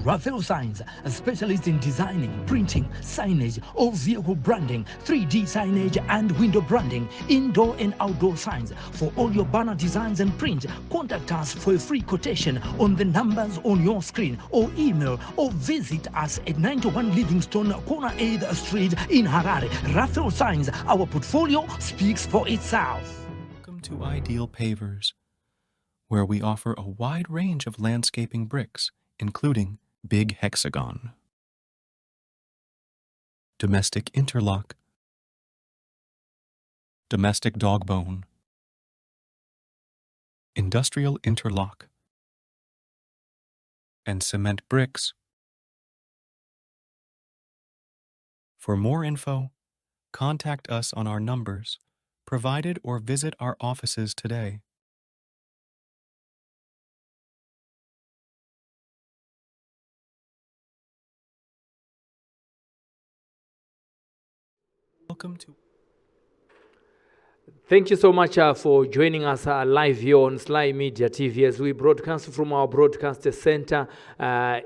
Raphael Signs, a specialist in designing, printing, signage, or vehicle branding, 3D signage and window branding, indoor and outdoor signs. For all your banner designs and print, contact us for a free quotation on the numbers on your screen, or email or visit us at 91 Livingstone, Corner 8th Street in Harare. Raphael Signs, our portfolio speaks for itself. Welcome to Ideal Pavers, where we offer a wide range of landscaping bricks, including Big Hexagon, Domestic Interlock, Domestic Dogbone, Industrial Interlock, and Cement Bricks. For more info, contact us on our numbers provided or visit our offices today. Welcome to. Thank you so much for joining us live here on Sly Media TV as we broadcast from our broadcast center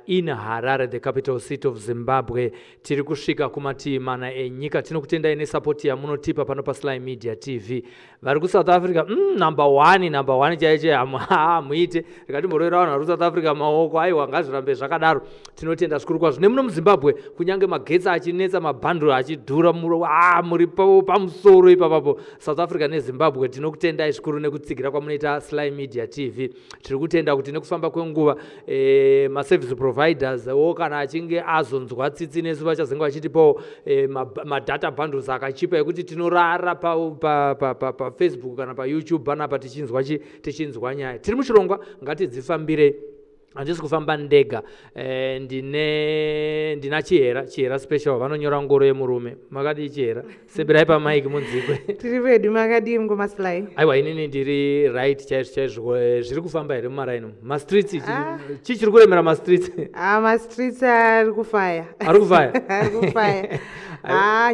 in Harare, the capital city of Zimbabwe. Tiri kusvika kumati mana enyika tinokutenda ine support ya munotipa pano pa Sly Media TV. Vari ku South Africa number one chaiche muite rikati morera vanhu vari South Africa maoko aiwa ngazvirambe zvakadaro. Tinotenda zvikuru kwazvo nemuno muZimbabwe kunyange magetsi achinetsa mabhandle achidhura muri pamusoro ipapapo South Africa neZimbabwe tinokutendai zvikuru nekutsigira kwamunoita Sly Media TV. Tiri kutenda kuti nekufamba kwenguva ma-service providers kana achinge azonzwa tsitsi nesu vachazenge vachitipawo madata bundles akachipa ekuti tinorara pa Facebook kana pa YouTube panapa tichinzwa nyaya. Tiri muchirongwa ngatidzifambire. Handisi kufamba ndega ndina chihera special vanonyora ngoro yemurume. Makadi chihera seberai pamaiki munzikwe. Tiri ready makadi ngoma Sly. Aiwa inini ndiri right chaizvo zviri kufamba here mumaraino. Ma streets chichiri kuremera ma streets. Ma streets ari kufaya. Ari kufaya. Ari kufaya.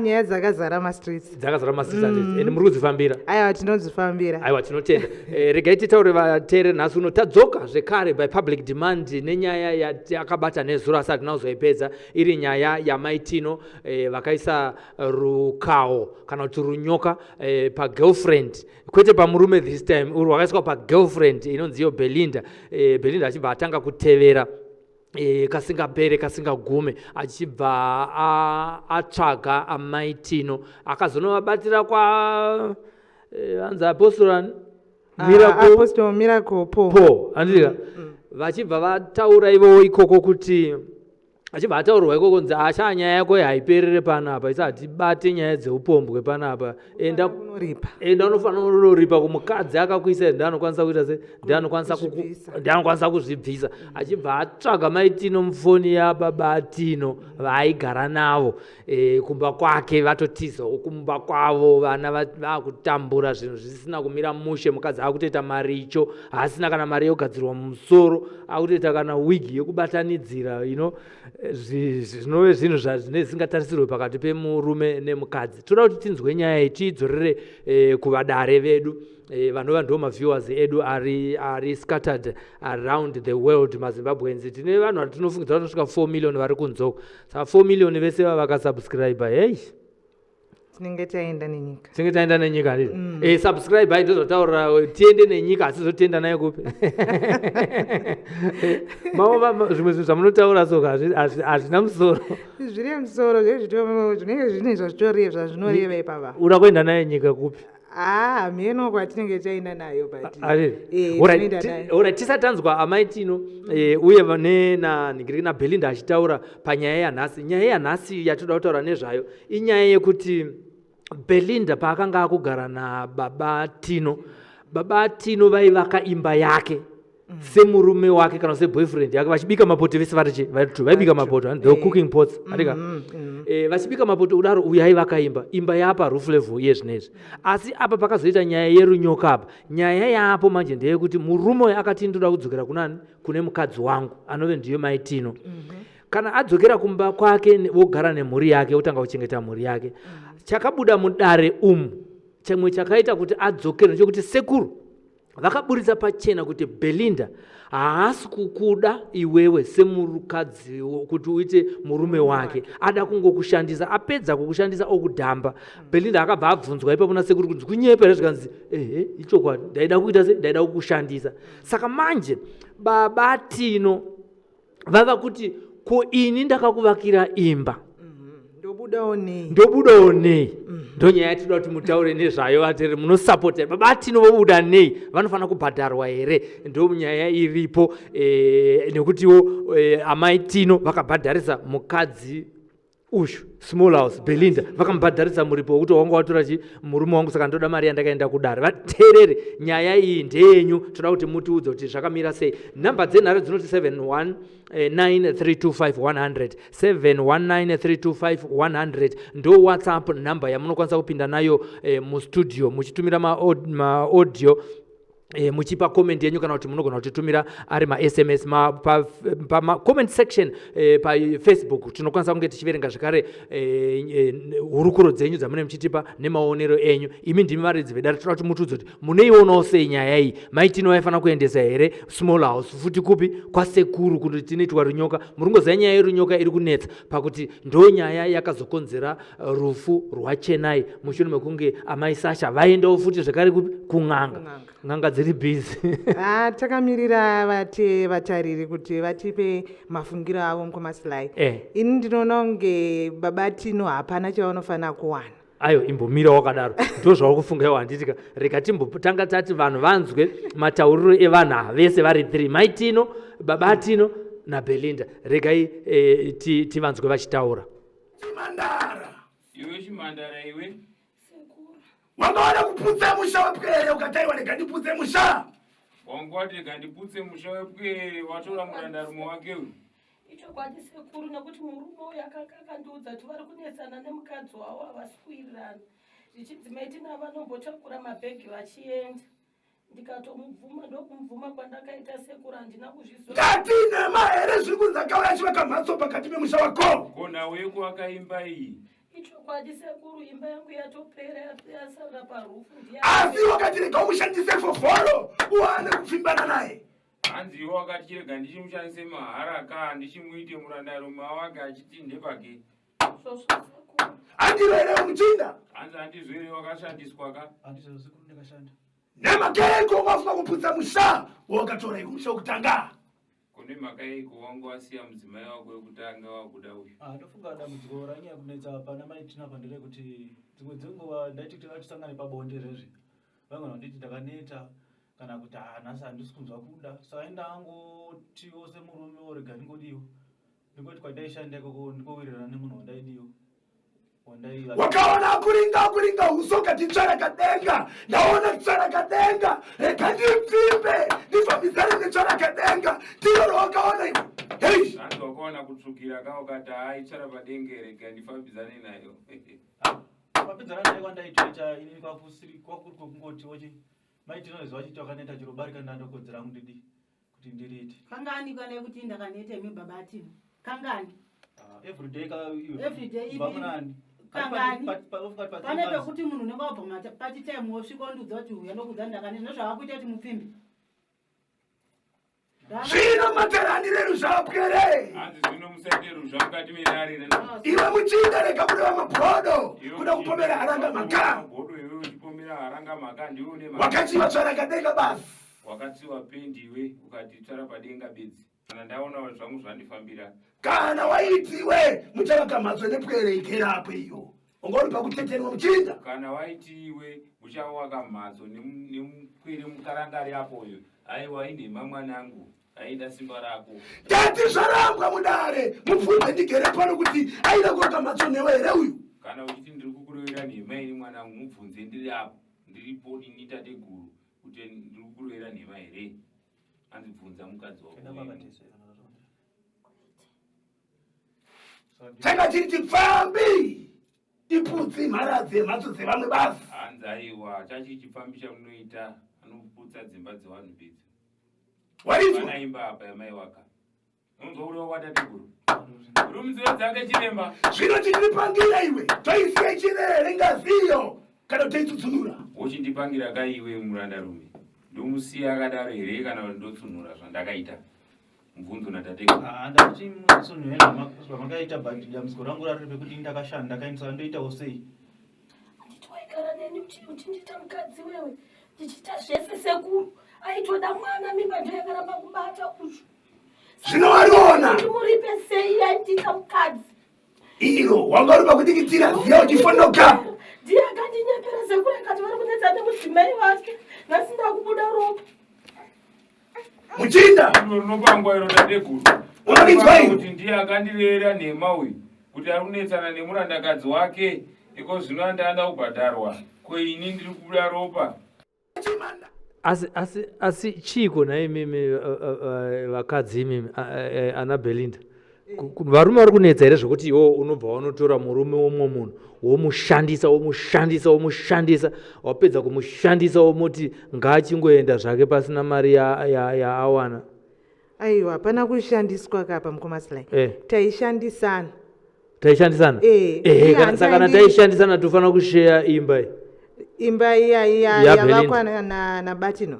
Nyaya dzakazara ma streets. Dzakazara ma streets ende muri kudzifambira. Aiwa tinodzifambira. Aiwa tinotenda. Regai titaure vateere nhasi uno tadzoka zvekare by public demand nenyaya yakabata nezuro asati tinozoipedza iri nyaya yamaitino vakaisa rukao kana kuti runyoka pagirlfriend kwete pamurume this time uri wakaiswa pagirlfriend inonziyo Belinda achibva atanga kutevera kasingapere kasingagume achibva atsvaga amaitino akazonovabatira kwa anza apostle Miracle Paul andika vachibva vataura ivo ikoko kuti achibva ataurwa ikoko kunzi nyaya yako haiperere panapa isati bate nyaya dzeupombwe panapa enda unofanira kunoripa kumukadzi akakuisa ndaanokwanisa kuita se ndaanokwanisa kuzvibvisa achibva atsvaga maitino mufoni yababa atino vaaigara navo kumba kwake vatotiza kumba kwavo vana vakutambura zvinhu zvisina kumira mushe mukadzi akutoita mari icho haasina kana mari yogadzirwa mumusoro akutoita kana wigi yekubatanidzira zvinove zvinhu zvazvisingatarisirwe pakati pemurume nemukadzi. Toda kuti tinzwe nyaya iyi tiidzorere kuvadare vedu vanova ndo maviewers edu ari scattered around the world maZimbabweans. Tine vanhu vari tinofungidza vanosvika 4 million vari kunzoko. Saka 4 million vese vakasubscribe hey tinenge taenda nenyika. Tinenge taenda nenyika ndizvo. Subscribe ndizvotaura tiende nenyika asi zotienda nayo kupi. Mama zvimwe zvinhu zvamunotaura soka hazvina musoro. Zviri musoro zvinenge zvine zvazvitoreva zvinoreva ipapa. Ura kuenda nayo nyika kupi? Mheno kwatinenge taenda nayo but. Ora tisatanzwa amaitino uye ningiri na Belinda achitaura panyaya yanhasi. Nyaya yanhasi yatoda kutaura nezvayo inyaya yekuti Belinda paakanga akugara na baba Tino vaivaka imba yake semurume wake kana seboyfriend yake vachibika mapoto vese vaibika mapoto the cooking pots atika vachibika mapoto udaro uyai vakaimba imba yapa roof level yezvinezvi asi apa pakazoita nyaya yerunyoka apa nyaya yapo manje ndeyekuti murume uyu akati ndoda kudzokera kunani kune mukadzi wangu anove ndiyo Maitino kana adzokera kumba kwake wogara nemhuri yake otanga kuchengeta mhuri yake chakabuda mudare chamwe chakaita kuti adzokere nechekuti sekuru vakaburitsa pachena kuti Belinda haasi kukuda iwewe semukadzi kuti uite murume wake ada kungokushandisa apedza kukushandisa okudhamba Belinda akabva abvunzwa ipapo nasekuru kuti kunyepera zvikanzi ichokwadi ndaida kuita se ndaida kukushandisa saka manje baba Tino vava kuti ko ini ndakakuvakira imba ndobudawo nei ndonyaya yatinoda kuti mutaure nezvayo vatiri munosapota baba Tino vobuda nei vanofanira kubhadharwa here ndomunyaya iripo nekutiwo amai Tino vakabhadharisa mukadzi ushu small house Belinda vakamubhadharisa muripo wekuti wanga watora murume wangu saka ndoda mari yandakaenda kudare vateerere nyaya iyi ndeyenyu toda kuti mutiudze kuti zvakamira sei namba dzenhare dzinoti 719325100 719325100 ndo WhatsApp namba yamunokwanisa kupinda nayo mustudio muchitumira maaudio muchipa comment yenyu kana kuti munogona kutitumira ari ma-SMS comment section pa Facebook tinokwanisa kunge tichiverenga zvakare hurukuro dzenyu dzamune muchitipa nemaonero enyu imi ndimi varidzi vedare toda kuti mutiudze kuti munoionawo sei nyaya iyi Maitino vaifanira kuendesa here small house futi kupi kwasekuru kuti tinoitwa runyoka murungoziva nyaya yerunyoka iri kunetsa pakuti ndo nyaya yakazokonzera rufu rwaChenai mushure mekunge amai Sasha vaendawo futi zvakare kun'anga dziri busy takamirira vatariri kuti vatipe mafungiro avo mukomasilai ini ndinoona kunge baba Tino hapana chavanofanira kuwana ayo imbomira wakadaro ndo zvauri kufunga iwo handitika rega timbotanga tati vanhu vanzwe matauriro evanhu vese vari 3 Maitino baba Tino naBelinda regai tivanzwe vachitaura iwe chimandara iwe wangaona kuputsa musha wepwere ukataiwa ndikandiputse musha wangwati ndikandiputse musha wepwere watora murandarume wake uyu icho kwati sekuru nekuti murume uyu akandiudza kuti vari kunetsana nemukadzi wavo havasi kuwirirana zvichibzi Maitina vanombotakura mabhegi vachienda ndikatomubvuma ndokumubvuma kwandakaita sekuru handina kuzvizoa ngatine mahere zviri kunzi akauya chivaka mhatso pakati pemusha wako kona weko akaimba iyi icho kwati sekuru imba yangu yatopera yasara parufu asi wakatirega umushandise foforo uwane kupfimbana naye hanzi iwo wakati chirega ndichimushandise maharaka ndichimuite murandarume wake achiti ndepake zvozvo sekuru andiroerewo muchinda hanzi handizvere wakashandiswa ka nemakeiko wafunga kuputsa musha wakatora iwo musha wokutanga kune makaiko wangu wasiya mudzimai wako wekutanga wakuda uyu ndofunga dambudziko ranyaya kunetsa pana Maitina pandere kuti dzimwe dzenguva ndaiti kuti vatisangane pabonde rezvi vangona kunditi ndakaneta kana kuti nhasi handisi kunzwa kuda saka indangotiwo semurume orega ndingodiwa ndingoti kwandaishanda ikoko ndikowirirana nemunhu wandaidiwa wakaona kuringa uso katitsvara kadenga ndaona tsvara kadenga rega ndipfimbe ndifambisane netsvara kadenga ndiro wakaona ivo hei hanzi wakaona kutsvukira ka ukati hai tsvara padenge rega ndifambidzane nayo papedzana naye kwandaitoita inini kwakuri kwekungoti wochi Maitino izwa chiti wakaneta chiro barika ndandokodzera mudidi kuti ndiriite kangani kana kuti ndakaneta imi baba Tino kangani everyday vamunani kangani pane pekuti munhu unenge wabva pachitime wosvika undudza kuti uya ndokudza ndakaneta ndozvavakuita kuti mupfimbi zvino materanire ruzvapwere hanzi zvino musaite ruzva mukati menare iwe muchinda rega kureva mabhodo kuda kupomera haranga maka iwe uchipomera haranga maka ndiwe une wakachiva tsvara kadenga basi wakatsiwa pendi iwe ukati tsvara padenga bedzi kana ndaona zvangu zvandifambira kana waitiwe muchavaka mhatso nepwere ikerapo iyo ungori pakuteterwa muchinda kana waiti iwe uchavaka mhatso nemupwere mukarangari apoyo aiwa inhema mwanangu aida simba rako ndati zvarambwa mudare mupfudze ndigere pano kuti aida kuvaka mhatso newe here uyu kana uchiti ndiri kukurowera nhema ini mwanangu mubvunze ndiri apo ndiripo ini tate guru kuti ndiri kukurowera nhema here andibvunza mukadzi tanga tiri chipfambi iputsi mharadzi emhatso dzevamwe basi hanzi aiwa chachi chipfambi chamunoita anoputsa dzimba dzevanhu bedzi warizwa imba apa yamai waka unonzwa uri watateguru uri mudziwe dzange chiremba zvino chindiripangira iwe toisiya chirere ngaziyo kana toitsudzunura uchindipangira ka iwe murandarume ndomusiya akadaro here kana kuti ndotsunura zvandakaita mubvunzo natateguru handachimutsunura zvamakaita but dambudziko rangu rari pekuti ndakashanda ndakaindisa ndoitawo sei nditwaigara neni uchindiita mukadzi wewe ndichiita zvese sekuru aitoda mwana mimba ndoyakaramba kubata uzvo zvinovariona ndimuripe sei aindiita mukadzi iro wanga uri pakudikitira ziya uchifonoka ndiye akandinyepera sekuru akati vari kunetsa nemudzimai wake nhasi ndakubuda ropa muchinda rinopangwa iro tateguru kuti ndiye akandirera nhema uyu kuti ari kunetsana nemurandakadzi wake iko zvino andaanda kubhadharwa koini ndiri kubuda ropa asi chiko na imimi vakadzi imimi ana Belinda varume vari kunetsa here zvokuti iwo unobva wanotora murume womwe munhu womushandisa wapedza kumushandisa womuti ngaachingoenda zvake pasina mari yaawana aiwa hapana kushandiswa kapa mukomasilai taishandisana saka kana taishandisana tofanira kusheya imba yavakwa nabatino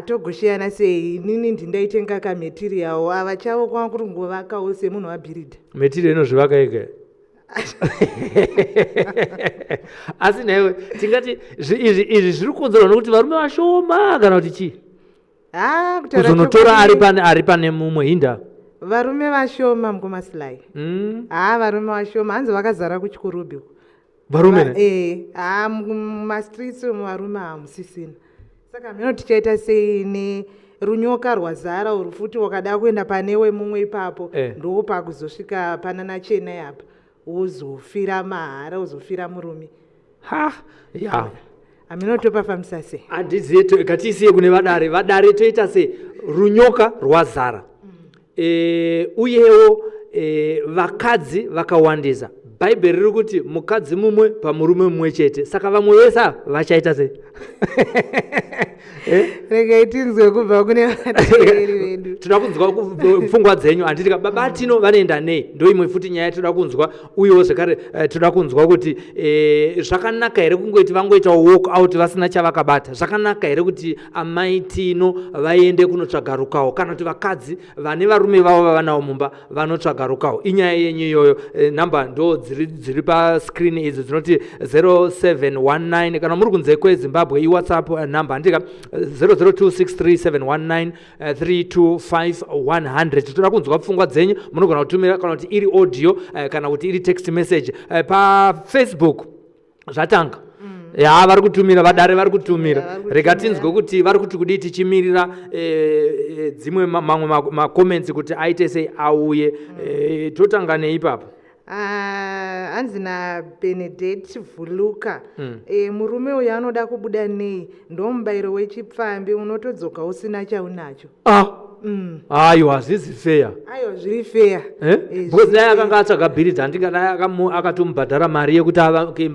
togosheyana sei inini ndindaitenga kametiriyawo ava chavo kwanga kuri ngovakawo semunhu wabhiridha metiriya inozvivaka ega asi naiwe tingati izvi zviri kukonzerwa nokuti varume vashoma kana kuti chii kuzonotora ari pane mumwe hinda varume vashoma mukomasilai varume vashoma hanzi vakazara kuchikurubhi varume mumastreets umu varume hamusisina saka mino tichaita sei nerunyoka rwazara uri futi wakada kuenda pane wemumwe ipapo ndo pakuzosvika pana nachena yapa wozofira mahara wozofira murume aminotopafamusa sei handiziye ngatiisiye kune vadare toita sei runyoka rwazara uyewo vakadzi vakawandisa bhaibheri riri kuti mukadzi mumwe pamurume mumwe chete saka vamwe vese vachaita sei regai tinzwe kubva kune vateereri vedu toda kunzwa pfungwa dzenyu handitika babatino vanoenda nei ndo imwe futi nyaya toda kunzwa uyewo zvekare toda kunzwa kuti zvakanaka here kungoiti vangoita walk out vasina chavakabata zvakanaka here kuti amai tino vaende kunotsvaga rukawo kana kuti vakadzi vane varume vavo vavanawo mumba vanotsvaga rukawo inyaya yenyu iyoyo namba ndo dziri pascreen idzi dzinoti 0719 kana muri kunze kwezimbabwe iwhatsapp namba handika 00263719325 toda kunzwa pfungwa dzenyu munogona kutumira kana kuti iri audio kana kuti iri text message pafacebook zvatanga vari kutumira vadare vari kutumira rega tinzwe kuti vari kuti kudii tichimirira dzimwe mamwe macomments kuti aite sei auye totanga neipapo hanzi naBenedette Vhuluka murume uyu anoda kubuda nei ndomubayiro wechipfambi unotodzoka usina chaunacho aiwa hazvizi feya aiwa zviri feya because naye akanga atsvaga bhiridha handingadai akatomubhadhara mari yekuti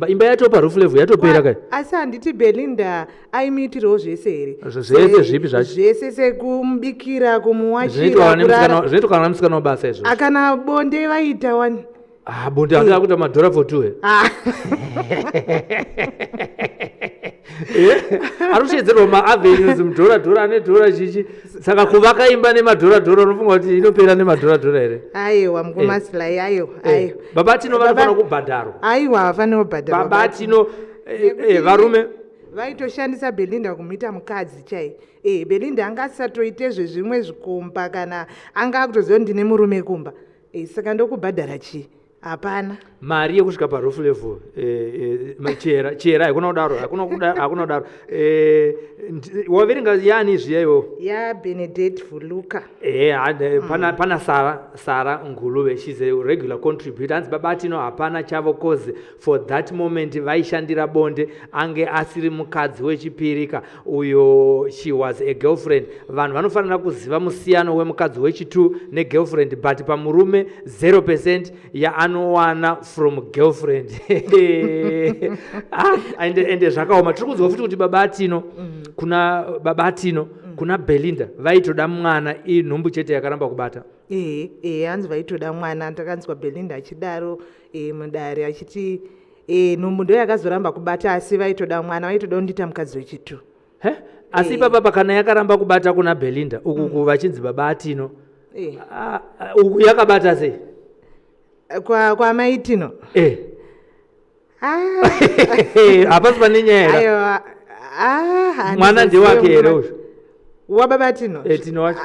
imba yatopa roof level yatopera kai asi handiti Belinda aimuitirawo zvese here zvese zvipi zvacho zvese sekumubikira kumuwachira zvinoitwa kana musikana wabasa izvo akana bonde vaita wani bonde handira kuita madhora for 2 ari kushedzerwa maavenues mudhora nedhora chichi saka kuvaka imba nemadhora unofunga kuti inopera nemadhora here aiwa mukomasilai aiwa babatino vanofanira kubhadharwa aiwa hafanira kubhadharwa babatino varume vaitoshandisa Belinda kumuita mukadzi chai Belinda anga asatoite zvezvimwe zvikomba kana anga akutoziva ndine murume kumba saka ndokubhadhara chii hapana mari yekusvika paroof level chera hakuna kudaro waverenga yani zviyayo Benedict Vuluka pana Sara Nguluve, she's a regular contributor. Hanzi Babatino hapana chavo cause for that moment vaishandira bonde ange asiri mukadzi wechipirika uyo she was a girlfriend. Vanhu vanofanira kuziva musiyano wemukadzi wechitu negirlfriend, but pamurume 0% yaanowana from girlfriend. Ende zvakaoma. Tiri kunzwa futi kuti Babatino kuna Belinda vaitoda mwana inhumbu chete yakaramba kubata. Hanzi vaitoda mwana, ndakanzwa Belinda achidaro mudare achiti nhumbu ndo yakazoramba kubata asi vaitoda mwana, vaitoda kundita mukadzi wechitu. Asi ipapa kana yakaramba kubata kuna Belinda uku vachinzi Babatino uku yakabata sei kwa Maitino? Hapasi pane nyaya mwana ndewake here uyu waBabatino tino wacho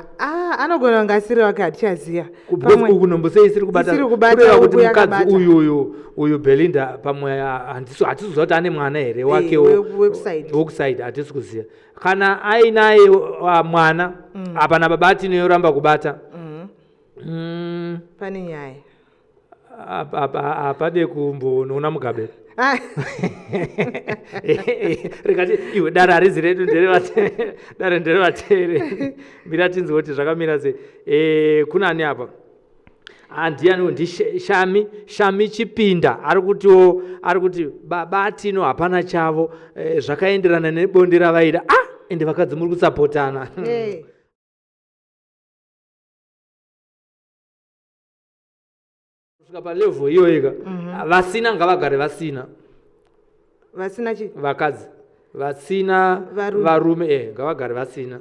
anogona kunge asiri wake, hatichaziva uku nhumbu sei isiri kubata kuti mukadzi uyu Belinda pamwe hatisiziva kuti ane mwana here wake wokuside, hatisi kuziva. Kana ainaye mwana hapana Babatino yoramba kubata pane nyaya apade kumboona Mugabe rikati iwe dare harizi redu dare nderevateere mira tinzwe kuti zvakamira sei. Kunani apa ndiani ndi Shami Chipinda ari kuti Babatino hapana chavo zvakaenderana nebonde ravaida ende vakadzi muri kusapotana. Kusvika palevel iyoyika vasina ngavagare vasina vakadzi vasina varume ngavagare vasina.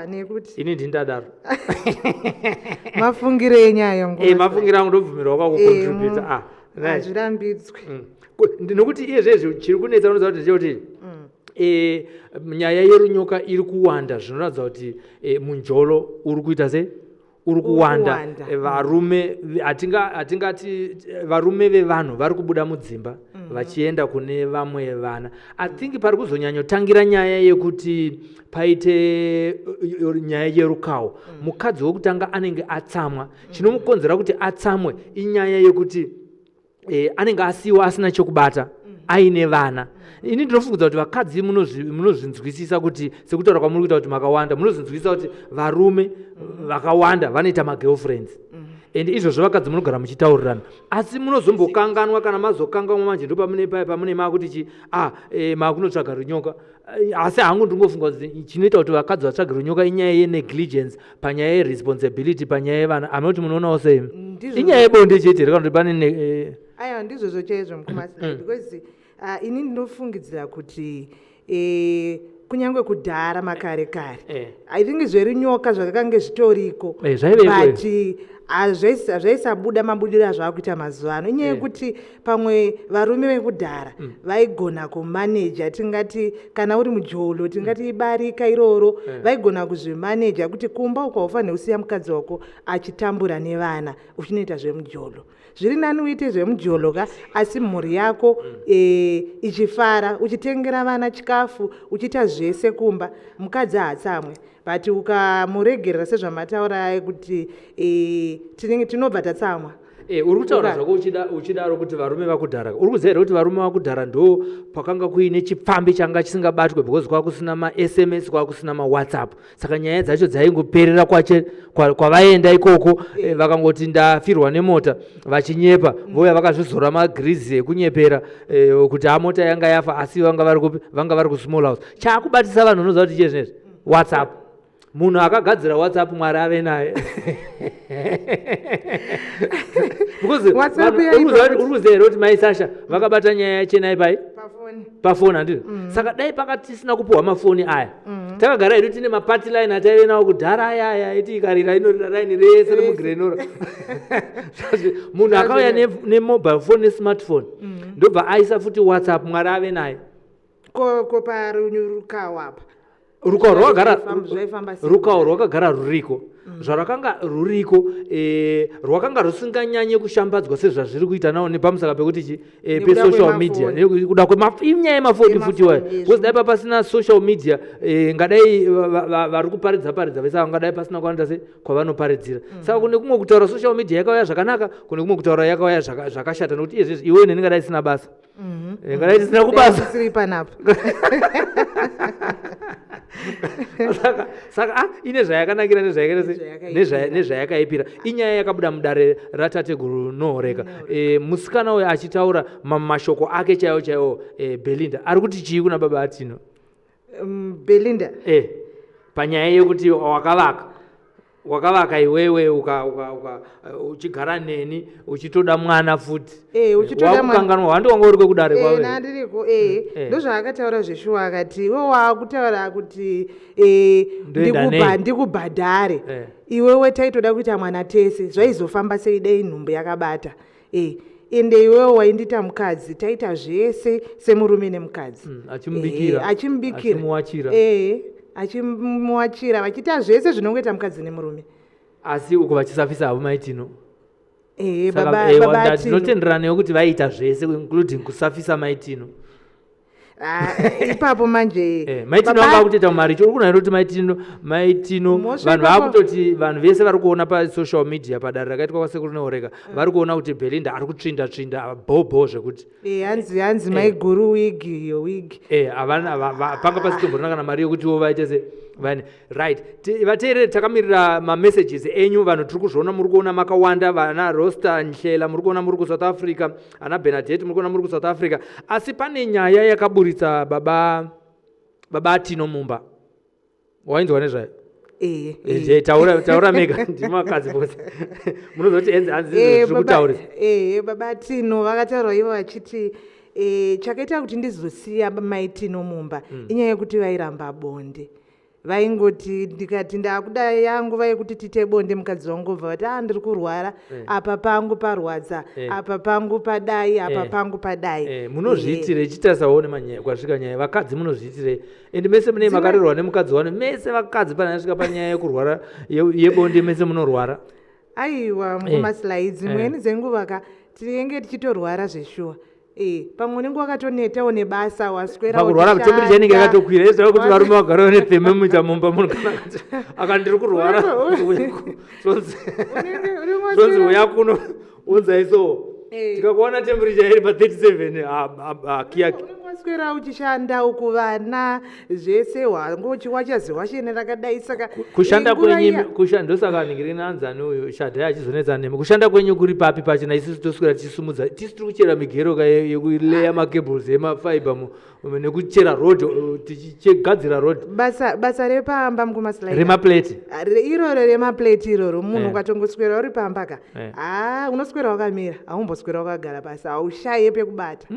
Nekuti ini ndindadaro mafungire enyaya mafungire angu ndobvumirwa kwakucontributa hazvirambidzwe nokuti iye zvezvi chiri kunetsa unoziva kuti chekuti nyaya yerunyoka iri kuwanda zvinoratidza kuti munjolo uri kuita sei uri kuwanda. Varume hatingati varume vevanhu vari kubuda mudzimba vachienda kune vamwe vana. I think pari kuzonyanyotangira nyaya yekuti paite nyaya yerukawo. Mukadzi wokutanga anenge atsamwa, chinomukonzera kuti atsamwe inyaya yekuti anenge asiwa asina chokubata aine vana. Ini ndinofungidzira kuti vakadzi munozvinzwisisa kuti sekutaura kwamuri kuita kuti makawanda, munozvinzwisisa kuti varume vakawanda vanoita magirlfriends and izvozvo vakadzi munogara muchitaurirana, asi munozombokanganwa kana mazokanganwa manje ndo pamune makuti makunotsvaga runyoka. Asi hangu ndingofunga kuti chinoita kuti vakadzi vatsvage runyoka inyaya yenegligence panyaya yeresponsibility panyaya yevana. Hameno kuti munoonawo sei inyaya yebonde chete reka kuti pane aiwa ndizvozvo chaizvo mukomasi because ini ndinofungidzira kuti kunyange kudhara makare kare I think zverunyoka zvakakange zvitoriko but zvaisabuda mabudiro azvakuita mazuva ano inyaya yekuti pamwe varume vekudhara vaigona kumaneja, tingati kana uri mujolo tingati ibarika iroro vaigona kuzvimaneja kuti kumba ukaufanira kusiya mukadzi wako achitambura nevana uchinoita zvemujolo. Zviri nani uite zvemujolo ka asi mhuri yako ichifara uchitengera vana chikafu uchiita zvese kumba mukadzi haatsamwe. But ukamuregerera sezvamataura kuti tinobva tatsamwa. Uri kutaura zvako uchidaro kuti varume vakudhara uri kuziva kuti varume vakudhara ndo pakanga kuine chipfambi changa chisingabatwe because kwakusina maSMS kwakusina maWhatsApp, saka nyaya dzacho dzaingoperera kwavaenda ikoko vakangoti ndafirwa nemota vachinyepa voya vakazvizora magrizi ekunyepera kuti mota yanga yafa asi vanga vari kusmall house. Chakubatisa vanhu unoziva kuti chezvinezvi WhatsApp. Munhu akagadzira WhatsApp Mwari ave naye because uri kuziva kuti mai Sasha vakabata nyaya yachenai pai pafoni handizvo. Saka dai pakatisina kupuhwa mafoni aya takagara hedu tine mapati line ataive nawo kudhara aya iti ikarira inorira raini rese remugrenora munhu akauya nemobile phone nesmartphone ndobva aisa futi WhatsApp Mwari ave naye ko parunyurukawo apa rukawo zvaifamba sei? rukawo rwakagara ruriko zvarakanga ruriko rwakanga rusinganyanye kushambadzwa sezvazviri kuita nawo nepamusaka pekuti pesocial media kuda inyaya yemafoni futi wayo because dai papasina social media ngadai vari kuparidza vese vangadai pasina kuwanita se kwavanoparidzira saka kune kumwe kutaura social media yakauya zvakanaka kune kumwe kutaura yakauya zvakashata nekuti izvezvi iwe neni ngadai isina basa ngadai tisina kubasa siri panapa saka ine zvayakanakira nezvayakaipira inyaya yakabuda mudare ratateguru Nohoreka. Musikana uyo achitaura mashoko ake chaiwo Belinda ari kuti chii kuna baba Atino? Belinda panyaya yekuti wakavaka iwewe uchigara neni uchitoda mwana futi wakukanganwa handi wanga uri kwekudare kwawe nandiriko ndozvaakataura zveshuwa akati iwe wakutaura kuti ndikubhadhare iwewe taitoda kuita mwana tese zvaizofamba sei dei nhumbu yakabata ende iwewe waindita mukadzi taita zvese semurume nemukadzi achimbikira achimuwachira vachiita zvese zvinongoita mukadzi nemurume asi uko vachisafisa havo maitino baba tinotenderana yokuti vaiita zvese including kusafisa maitino ipapo manje maitino anga akutoita mumaricho uri kunaira kuti maitino vanhu vakutoti vanhu vese vari kuona pasocial media padare rakaitwa kwasekuru Nohoreka vari kuona kuti Belinda ari kutsvinda bhobho zvekuti hanzi maiguru wigi yo wigi panga pasitomborona kana mari yokuti wo vaite se vane right vateereri takamirira mamessages enyu vanhu tiri kuzviona muri kuona makawanda vana Rosta Nhlela muri kuona muri kuSouth Africa ana Bernadette muri kuona muri kuSouth Africa asi pane nyaya yakaburitsa baba Atino Mumba wainzwa nezvayo taura mega ndimakadzi vose munozoti hanzi zviri kutaurisa baba Atino vakataura ivo vachiti chakaita kuti ndizosiya maitino Mumba inyaya yekuti vairamba bonde vaingoti ndikati ndakuda yangu vaikuti tite bonde mukadzi wangu obva vati ndiri kurwara apa pangu parwadza apa pangu padai apa pangu padai munozviitire chitasaone manyaya kwasvika nyaya vakadzi munozviitire ende mese mune makarerwa nemukadzi wano mese vakadzi pana yasvika panyaya yekurwara yebonde mese munorwara aiwa mumaslides mweni dzenguva tinenge tichitorwara zveshuwa pamwe unenge wakatonetawo nebasa waswerakurwara temburi chainenge yakatokwira ezva kuti varume vagarawo nepfeme muita mumba munhu aka ndiri kurwara zvonzi uya kuno unzaiso tikakuona temperature iri pa37 kiyaki waswera uchishanda uku vana zvese wachazi washene rakadai saka kushanda kwenyu ndosaka ningiri nanzani uyu Shadhai achizonetsa nemi kushanda kwenyu kuri papi pachina isusu toswera tichisumudza tisi tiri kuchera migero yekuleya macables emafiber nekuchera road tichigadzira road basa repamba mukumaslide remaplate iroro remaplate iroro munhu ukatongoswera uri pamba ka unoswera wakamira haumboswera wakagara pasi haushaye pekubata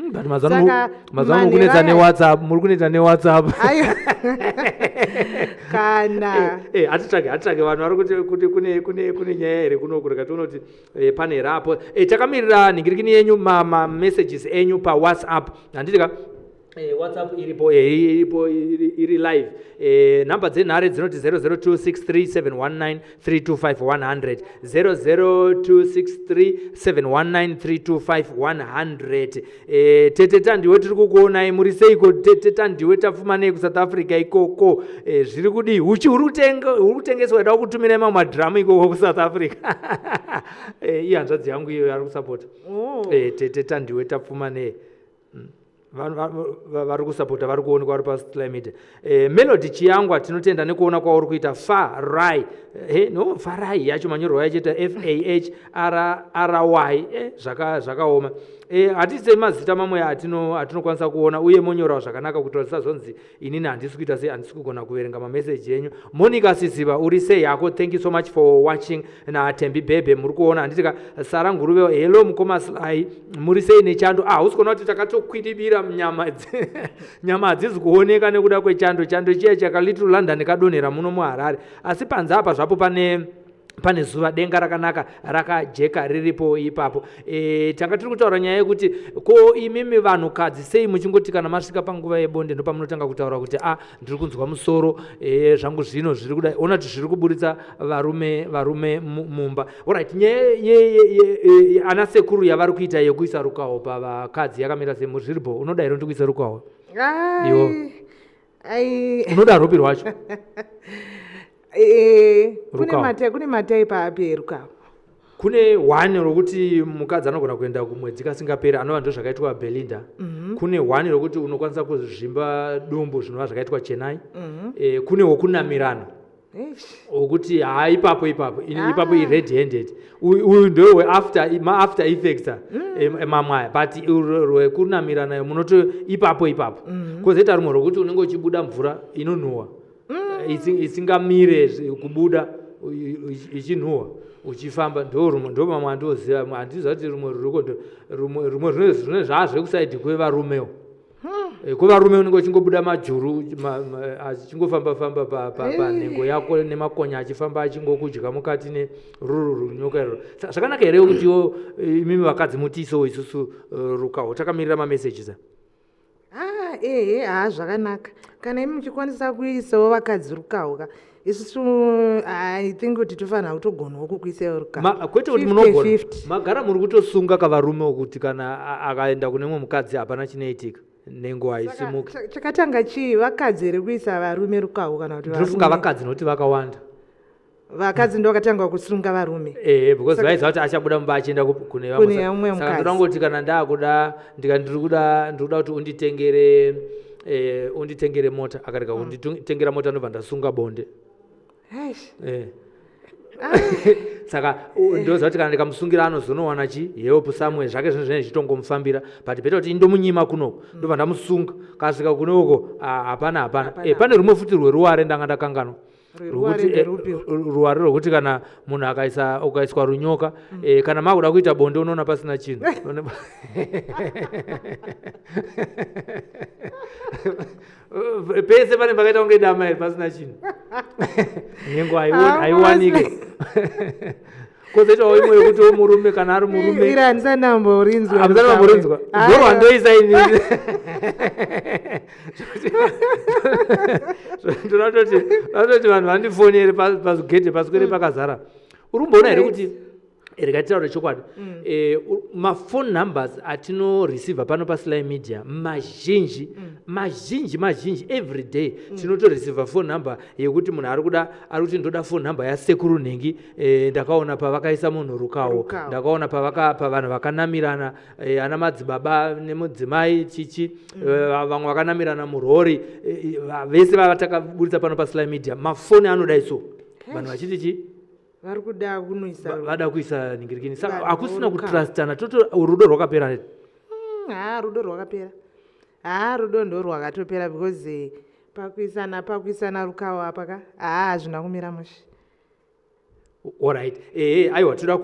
mazano kunetsa neWhatsApp muri kunetsa neWhatsApp kana hatitsvake vanhu vari kuti kune nyaya here kunoku reka tiona kuti pane rapo takamirira nhingirikini yenyu mamessages enyu paWhatsApp handitika WhatsApp iripo iri live namba dzenhare dzinoti 00263719325100 00263719325100 tete tandiwe tiri kukuonai muri seiko tete tandiwe tapfumanei kuSouth Africa ikoko zviri kudii uchi huri kutengeswa ida kutumirai mamwe madhiramu ikoko kuSouth Africa iyo hanzvadzi yangu iyo ari kusapota tete tandiwe tapfumanei vari kusapota vari kuonekwa vari pasclimate Melody Chiyangwa tinotenda nekuona kwauri kuita farai farai yacho manyorwa yachoita FAHRRY zvakaoma hatisi mazita mamwe atinokwanisa kuona uye monyorawo zvakanaka kuti tisazonzi inini handisi kuita sei handisi kugona kuverenga mameseji enyu. Monica Siziva uri sei yako, thank you so much for watching. Na Tembi Bebe muri kuona handitika Sara Nguruve hello mukoma Slai muri sei nechando usikuona kuti takatokwidibira mnyama nyama hadzizi kuoneka nekuda kwechando chiya chaka Little London kadonhera muno muHarare asi panze apa zvapo pane pane zuva denga rakanaka rakajeka riripo ipapo. Tanga tiri kutaura nyaya yekuti ko imimi vanhukadzi sei muchingoti kana masvika panguva yebonde ndo pamunotanga kutaura kuti ndiri kunzwa musoro zvangu zvino zviri kudai, ona kuti zviri kuburitsa varume mumba. Alright, nyaya ana sekuru yavari kuita yekuisa rukawo pavakadzi yakamira sei? Muzviripo unodairo ndi kuisa rukawo iwo unoda rupi rwacho? Kune mataipi api erukawo. Kune one rokuti mukadzi anogona kuenda kumwedzi kasingaperi, anova ndo zvakaitwa Belinda. Kune one rokuti unokwanisa kuzvimba dumbu zvinova zvakaitwa Chennai. Kune wokunamirana wokuti ipapo red handed, uyu ndewe after effects mamwaya, but rwekunamirana munoto ipapo kwozoita rumwe rwokuti unenge uchibuda mvura inonhuhwa isingamire kubuda ichinhuhwa uchifamba, ndo mamwe andoziva. Handiziva kuti rumwe ruriko zvine zvazvekusaidhi kwevarumewo. Kwevarume unenge uchingobuda majuru achingofamba panhengo yako nemakonya achifamba achingokudya mukati neruru runyoka iroro. Zvakanaka here kutiwo imimi vakadzi mutiisewo isusu rukawo? Takamirira mameseji zvakanaka kana imi muchikwanisa kuisawo vakadzi rukawo ka isusu I think kuti tofanira kutogonawo kukuisawo rukawo. Kwete kuti munogona, magara muri kutosunga kavarume wokuti kana akaenda kune mumwe mukadzi hapana chinoitika, nhengo haisimuka. Chakatanga chii? Vakadzi here kuisa varume rukawo kana kuti ndinofunga vakadzi nokuti vakawanda. Vakadzi ndo vakatanga kusunga varume because vaiziva kuti achabuda mumba achienda kune vamwe. Saka ndorangoti kana ndakuda ndiri kuda kuti unditengere mota, akarega kunditengera mota ndobva ndasunga bonde. Saka ndoziva kuti kana ndikamusungira anozonowana help somewhere zvake zvinenge zvichitongomufambira, but better kuti indomunyima kunoko ndobva ndamusunga, kasvika kunoko hapana. Pane rumwe futi rweruware ndanga ndakanganwa ruware rwokuti kana munhu ukaiswa runyoka kana makuda kuita bonde unoona pasina chinhu pese pane pakaita kunge dama here pasina chinhu nyengo haiwanike. Kozoitawo imwe yekuti murume kana ari murume handisandamborinzwa zoro handoisa inini ndinototi vanhu vandifonere pazigedhe paswere pakazara. Urumboona here kuti rikatitaura chokwadi, mafone numbers atinoreceiva pano paSly Media mazhinji every day tinotoreceiva phone number yekuti munhu ari kuti ndoda phone number yasekuru Nhengi, ndakaona pavakaisa munhu rukawo, ndakaona pavanhu vakanamirana ana madzibaba nemudzimai chichi, vamwe vakanamirana murori, vese vatakabudisa pano paSly Media. Mafoni anoda iso vanhu vachiti chi vari kuda kunoisa vada kuisa ningirikini. Saka hakusina kutrustana, rudo rwakapera. Rudo rwakapera. Rudo ndo rwakatopera because pakuisana rukawo apa ka hazvina kumira mushe. Alright, aiwa toda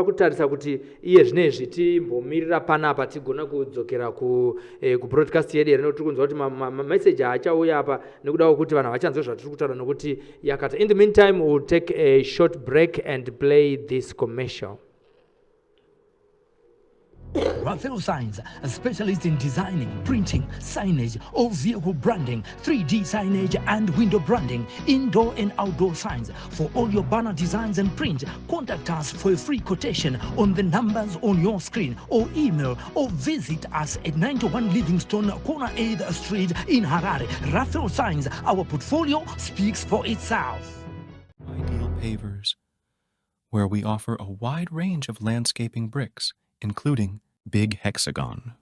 kutarisa kuti iye zvinezvi timbomirira panapa tigona kudzokera kubroadcast yedu here, tiri kunzwa kuti mameseji achauya apa nekuda kwekuti vanhu havachanzwa zvatiri kutaura nokuti yakata. In the meantime, we'll take a short break and play this commercial. Raphael Signs, a specialist in designing, printing, signage, all vehicle branding, 3D signage and window branding, indoor and outdoor signs. For all your banner designs and print, contact us for a free quotation on the numbers on your screen, or email or visit us at 91 Livingstone, Corner 8th Street in Harare. Raphael Signs, our portfolio speaks for itself. Ideal Pavers, where we offer a wide range of landscaping bricks, including Big Hexagon,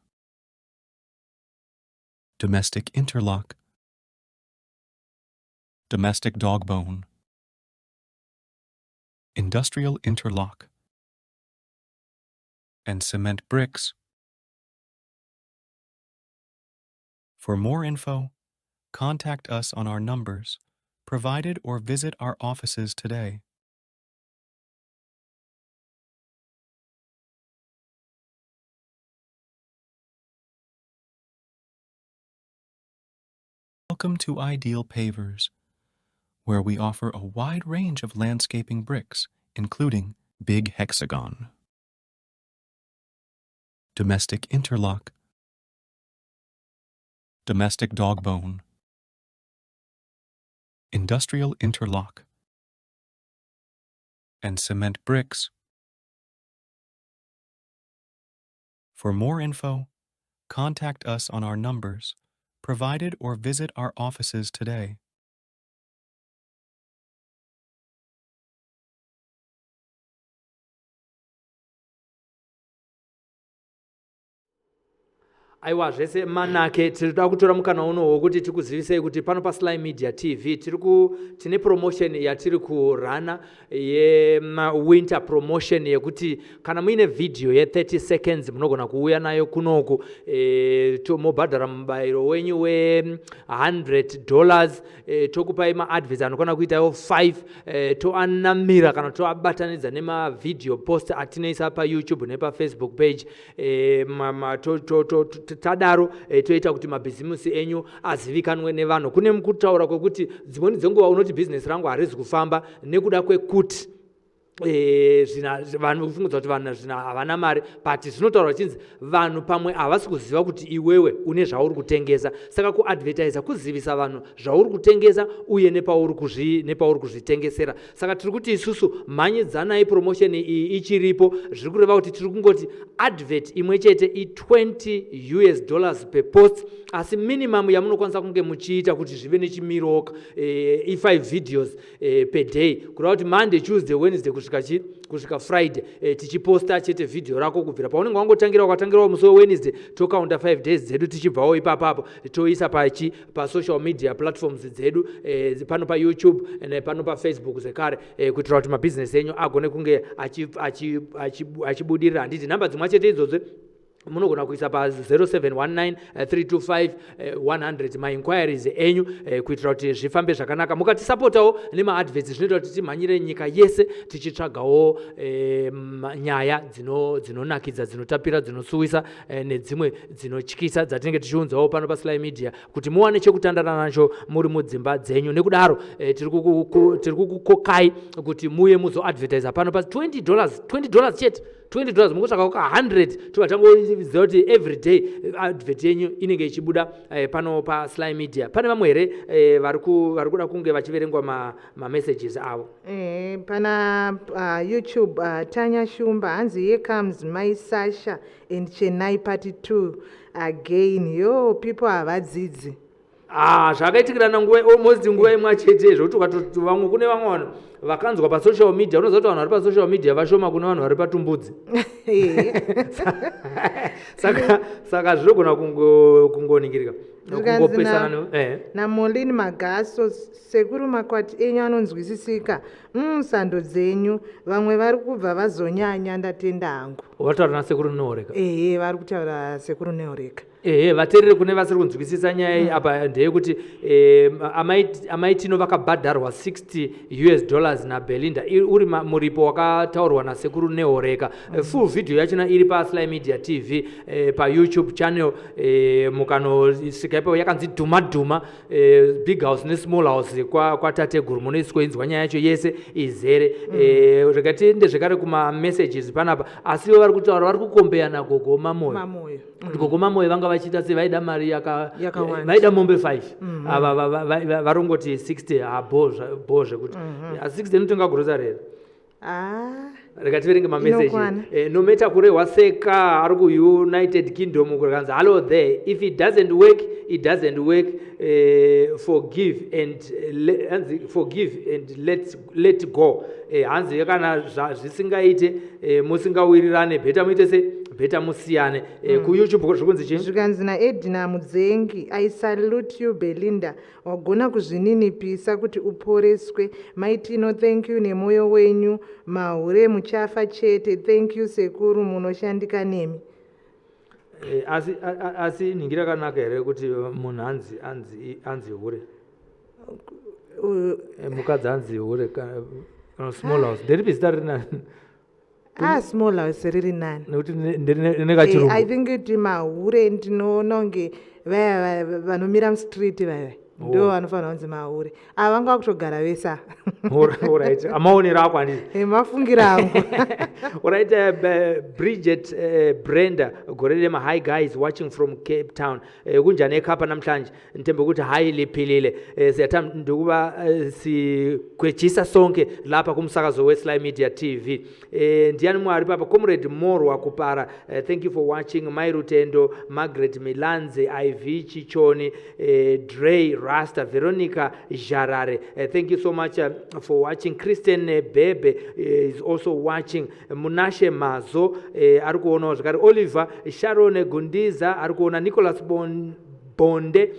Domestic Interlock, Domestic Dogbone, Industrial Interlock, and Cement Bricks. For more info, contact us on our numbers provided or visit our offices today. Welcome to Ideal Pavers, where we offer a wide range of landscaping bricks, including Big Hexagon, Domestic Interlock, Domestic Dog Bone, Industrial Interlock, and Cement Bricks. For more info, contact us on our numbers provided or visit our offices today. aiwa zvese manake tirida kutora mukana uno wokuti tikuzivisei kuti pano paSly Media TV tine promotion yatiri kurana winter promotion yekuti kana muine video ye 30 seconds munogona kuuya nayo kunoku mobhadhara mubayiro wenyu $100 tokupai maadverts anokona kuitawo 5 toanamira kana toabatanidza nemavideo post atinoisa paYouTube nepafacebook page tadaro toita kuti mabhizimusi enyu azivikanwe nevanhu. Kune mukutaura kwekuti dzimweni dzenguva unoti bhizinesi rangu harizi kufamba nekuda kwekuti vanhu kufungudza kuti vanhu havana mari, but zvinotaura chinzi vanhu pamwe havasi kuziva kuti iwewe une zvauri kutengesa. Saka kuadvertisa kuzivisa vanhu zvauri kutengesa uye nepauri kuzvitengesera. Saka tiri kuti isusu mhanyidzanai promotion iyi ichiripo. Zviri kureva kuti tiri kungoti advert imwe chete $20 per post, asi minimum yamunokwanisa kunge muchiita kuti zvive nechimiroka i5 videos per day, kureva kuti Monday, Tuesday, Wednesday kusvika Friday tichiposta chete video rako kubvira paunenge wangotangira musi weWednesday tokaunda 5 days dzedu tichibvawo ipapapo toisa pasocial media platforms dzedu pano paYouTube pano paFacebook zvekare kuitira kuti mabhizinesi enyu agone kunge achibudirira. Handiti nhamba dzimwe chete idzodzo munogona kuisa pa 0719-325-100 mainquiries enyu kuitira kuti zvifambe zvakanaka. Mukatisapotawo nemaadverts zvinoita kuti timhanyire nyika yese tichitsvagawo nyaya dzinonakidza, dzinotapira, dzinosuwisa nedzimwe dzinotyisa dzatinenge tichiunzawo pano paSly Media kuti muwane chekutandara nacho muri mudzimba dzenyu. Nekudaro tiri kukokai kuti muye muzoadvertisa pano pa $20 chete. $20 mukutsvaka ka 100 tivatangoziva kuti every day advert yenyu inenge ichibuda pano paSly Media. Pane vamwe here vari kuda kunge vachiverengwa messages avo? Pana YouTube Tanya Shumba hanzi here comes my Sasha and Chennai part 2 again. Yo, people havadzidzi. Zvakaitikirana almost nguva imwe chete zvokuti ukatoti vamwe kune vamwe vanhu vakanzwa pasocial media unoziva kuti vanhu vari pasocial media vashoma kune vanhu vari patumbudzi. Saka zvinogona kungoningirika kungopesana naMolini Magaso sekuru makwati enyu anonzwisisika sando dzenyu vamwe vari kubva vazonyanya ndatenda hangu. Vari kutaura nasekuru Neoreka? Vari kutaura sekuru Neoreka. Vateereri kune vasiri kunzwisisa nyaya iyi apa ndeyekuti amaitino vakabhadharwa $60 naBelinda uri muripo wakataurwa nasekuru Neoreka. Full video yachona iri paSly Media TV paYouTube channel. Mukanosvika ipapo yakanzi Dhuma Dhuma Big House neSmall House kwatateguru munoiswa nyaya yacho yese izere. Zvakatiende zvekare kumamessages panapa, asi vari kutaura vari kukombeya naGogo Mamoyo. Gogo Mamoyo vanga vachiita se vaida mari vaida mombe 5 ava varongoti 60 bozve kuti 60 inotonga rero. Rekativerenge mamessage. Nometa kurehwa seka ari kuUnited Kingdom kukanzi hello there, if it doesn't work forgive and let go. Hanzi kana zvisingaite musingawirirane bheta muite se bheta musiyane. KuYouTube zvikunzi chini? Zvikanzi naEdna Mudzengi, I salute you Belinda, wagona kuzvininipisa kuti uporeswe. Maitino thank you nemoyo wenyu, mahure muchafa chete. Thank you sekuru munoshandika nemi. Asi ningira kanaka here kuti munhu anzi hure mukadzi anzi hure Small House nderipi zita riri nani? Small House riri nani? Nekuti nekachirungu I think kuti mahure ndinoona kunge vaya vanomira mustreet vaya ndo anofanira kunzi mauri avanga kutogara vesa Alright, amaonero ako handiti mafungira angu. Alright, Bridget Brenda gore rema, hi guys watching from Cape Town, kunjani ekhapa namhlanje, nithembe ukuthi hayi liphilile. Siyathanda ndokuba sikwejisa sonke lapha kumsakazo weSly Media TV. Ndiyani mwari papa, Comrade Morwa Kupara, thank you for watching. My Rutendo, Margaret Milanze, IV Chichoni, Dre Rasta, Veronica Jarare, thank you so much for watching. Kristen Bebe is also watching. Munashe Mazo ari kuona zvakare. Oliver Sharon Gundiza ari kuona. Nicholas Bonde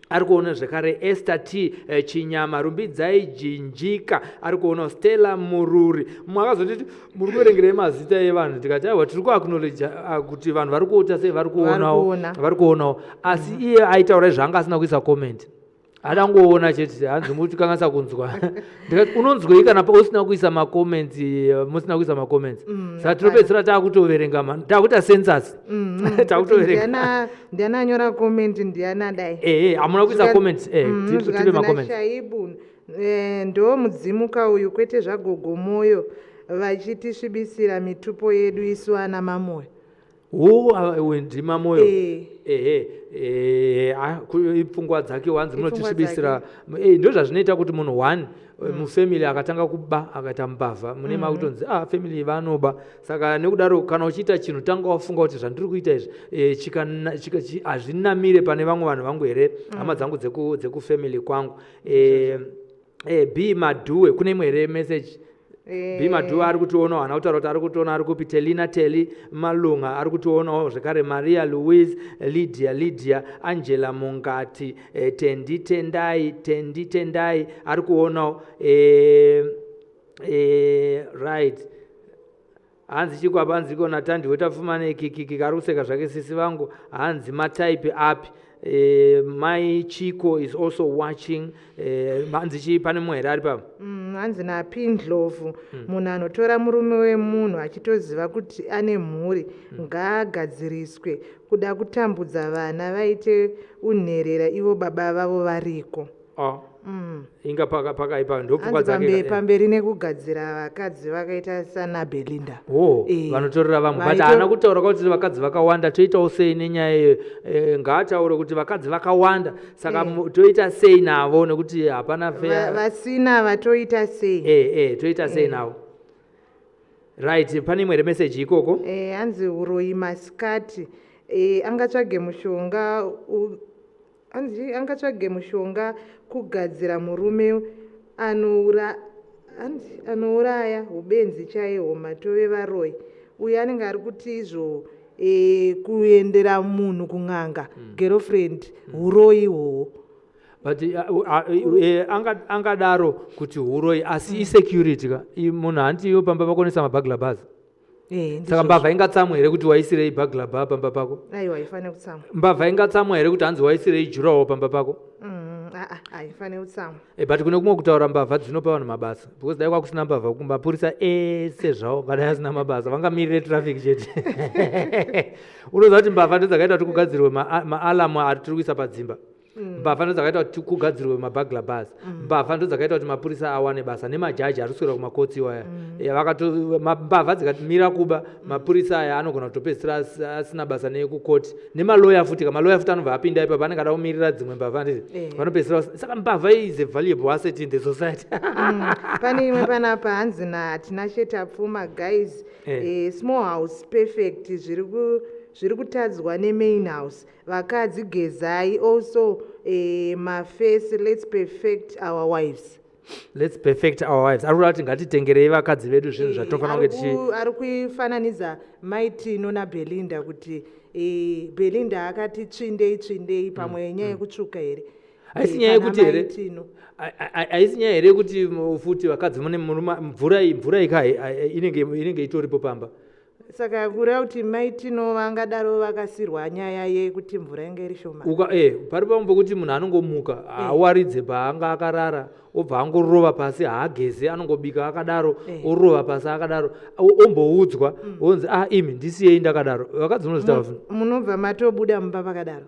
ari kuona zvakare. Esther T Chinyama, Rumbidzai Jinjika ari kuona. Stella Mururi, mwakazoti muri kuverengera mazita evanhu tikati aiwa tiri kuacknowledge kuti vanhu vari kuita sei vari kuonawo, asi iye aitaura zvanga asina kuisa comment. Adangoona chete hanzi muti kanganisa kunzwa. Ndikati unonzwei kana usina kuisa macomments, musina kuisa macomments. Saka tinopedzisira takutoverenga takuita census. Takutoverenga. Ndiana anyora comment ndiana dai. Hamuna kuisa comments. Tipe macomments. Shaibu ndo mudzimuka uyu kwete zvagogo moyo vachitisvibisira mitupo yedu isu ana mamoyo. Ndima moyo. Ipfungwa dzake wanzi munotisvibisira. Ndo zvazvinoita kuti munhu one mufamily akatanga kuba akaita mbavha mune makutonzi family vanoba. Saka nekudaro kana uchiita chinhu tanga wafunga kuti zvandiri kuita izvi hazvinamire pane vamwe vanhu vangu here, hama dzangu dzekufamily kwangu. B Madhuwe, kune imwe here message? Bimadhuwa ari kutiona, hana kutaura kuti ari kutiona, ari kupi. Telina Teli Malunga ari kutionawo zvakare. Maria Louise, Lydia Angela Mungati, Tendi Tendai ari kuonawo. Right, hanzi chikwapa hanzi kona tandi wetafumane kiki ari kuseka zvake sisi vangu hanzi mataipi api. My Chico is also watching. Hanzi pane mumwe here ari papa? Hanzi naPindlovu, munhu anotora murume wemunhu achitoziva kuti ane mhuri ngaagadziriswe kuda kutambudza vana vaite unherera ivo baba vavo variko. Inga pakaipa ndopfungwa dzake pamberi nekugadzira vakadzi vakaita sana Belinda. Vanotorera vamwe, but haana kutaura kuti vakadzi vakawanda toitawo sei nenyaya ngaataure kuti vakadzi vakawanda saka toita sei navo nekuti hapana vasina vatoita sei. Toita sei navo. Right, pane imwe remessage ikoko. Hanzi Uroyi Masikati angatsvage mushonga kugadzira murume anouraya ubenzi chaihwo matove varoyi. Uyu anenge ari kuti izvo kuendera munhu kung'anga girlfriend uroyi ihwohwo. But angadaro kuti uroyi asi isecurity ka munhu handiyo pamba pakonesa mabhagla bhazi. Saka mbavha ingatsamwa here kuti waisirei bhagla bha pamba pako? Aiwa, haifane kutsamwa. Mbavha ingatsamwa here kuti hanzi waisirei jurawo pamba pako? Haifane kutsamwa. But kune kumwe kutaura mbavha dzinopa vanhu mabasa, because dai kwakusina mbavha mapurisa ese zvawo kana asina mabasa vangamirire traffic chete. Unoziva kuti mbavha ndedzakaita kuti kugadzirwe maalamu atiri kuisa padzimba. Mbavha ndedzakaita kuti kugadzirwe mabhagla bhazi. Mbavha ndedzakaita kuti mapurisa awane basa nemajaji ari kuswera kumakotsi waya. Mbavha dzikatimira kuba mapurisa aya anogona kutopedzisira asina basa nekukoti. Nemaloya futi, maloya futi anobva apinda ipapo anenge ada kumirira dzimwe mbavha ndizi. Vanopedzisira saka mbavha is a valuable asset in the society. Pane imwe panapa hanzi natina Sheta Pfuma guys, small house perfect zviri kutadzwa nemain house. Vakadzi gezai also maface, let's perfect our wives. Let's perfect our wives. Ari kuti ngatitengerei vakadzi vedu zvinhu zvatinofanira kuti ari kufananidza Maitino naBelinda kuti Belinda akati tsvindei pamwe nyaya yekutsvuka here. Haisi nyaya yekuti here. Haisi nyaya here kuti futi vakadzi mune mvura inenge itoripo pamba. Saka kureva kuti Maitino vangadaro vakasirwa nyaya yekuti mvura inge iri shoma. Pari pamwe kuti munhu anongomuka awaridze paanga akarara obva angorova pasi haageze anongobika akadaro orova pasi akadaro omboudzwa onzi imi ndisiyei ndakadaro. Vakadzi munozvitaura munobva matobuda mumba pakadaro.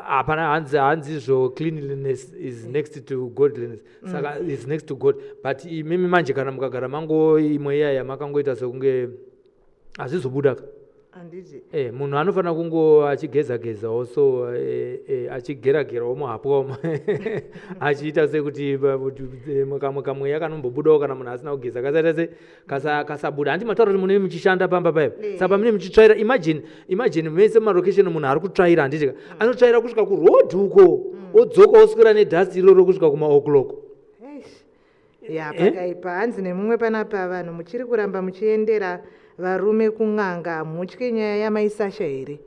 hapana hanzi izvo cleanliness is next to godliness saka is next to God, but imimi manje kana mukagara mango imwe iyaya makangoita sekunge hazvizobuda handiti munhu anofanira kungo achigeza-gezawo so achigera-gerawo muhapwa umo achiita sekuti kamwe yakanombobudawo kana munhu asina kugeza kasabuda. handi mataura kuti munee muchishanda pamba paipa saka pamunee muchitsvaira, imagine mese mumarokesheni munhu ari kutsvaira, handitika anotsvaira kusvika kurodhi uko odzoka oswera nedhasti iroro kusvika kuma o'clock. ya pakaipa hanzi nemumwe panapa vanhu muchiri kuramba muchiendera varume kun'anga, hamutyi nyaya yamaisasha here?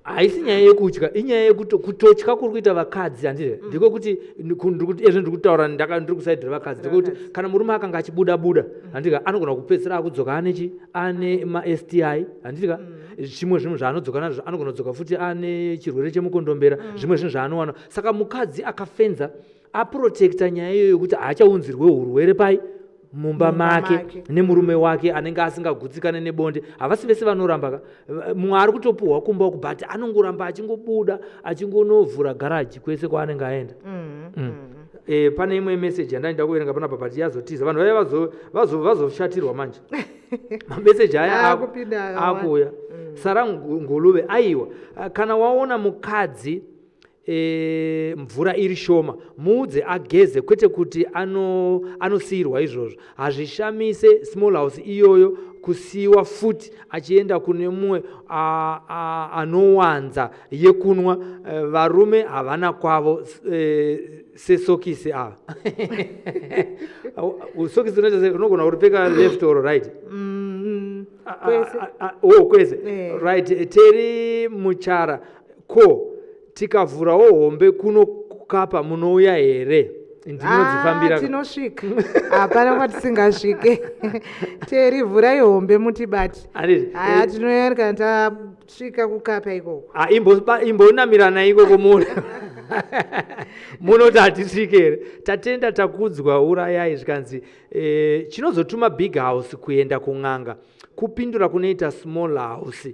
haisi nyaya yekutya, inyaya yekutotya kuri kuita vakadzi, handiti ndiko kuti ezvo ndiri kutaura ndiri kusaidhira vakadzi, ndiko kuti kana murume akanga achibuda-buda, handitika anogona kupedzisira akudzoka ane ma-STI, handitika zvimwe zvinhu zvaanodzoka nazvo, anogona kudzoka futi ane chirwere chemukondombera, zvimwe zvinhu zvaanowana. Saka mukadzi akafenza aprotekta nyaya iyoyo kuti haachaunzirwe urwere pai mumba make nemurume wake anenge asingagutsikane nebonde. havasi vese vanoramba, mumwe ari kutopuhwa kumba uku but anongoramba achingobuda achingonovhura garaji kwese kwaanenge aenda. Pane imwe meseji yandaida kuverenga panapa but yazotiza vanhu vaya vazoshatirwa manje mameseji aya akuuya. Sara Ngulube, aiwa kana waona mukadzi mvura iri shoma muudze ageze, kwete kuti anosiyirwa izvozvo. hazvishamise small house iyoyo kusiyiwa futi achienda kune mumwe anowanza yekunwa. varume havana kwavo sesokisi ava sokisi unogona kuripfeka left or right kwese right. Teri muchara ko tikavhurawo hombe kuno kukapa munouya here? ndinodzifambira tinosvika hapana kwatisingasvike Teri vhurai hombe mutibati tinoyari kana tasvika kukapa ikoko imbonamirana ikoko munoti hatisvike here? tatenda takudzwa urayai zvikanzi chinozotuma big house kuenda kun'anga kupindura kunoita small house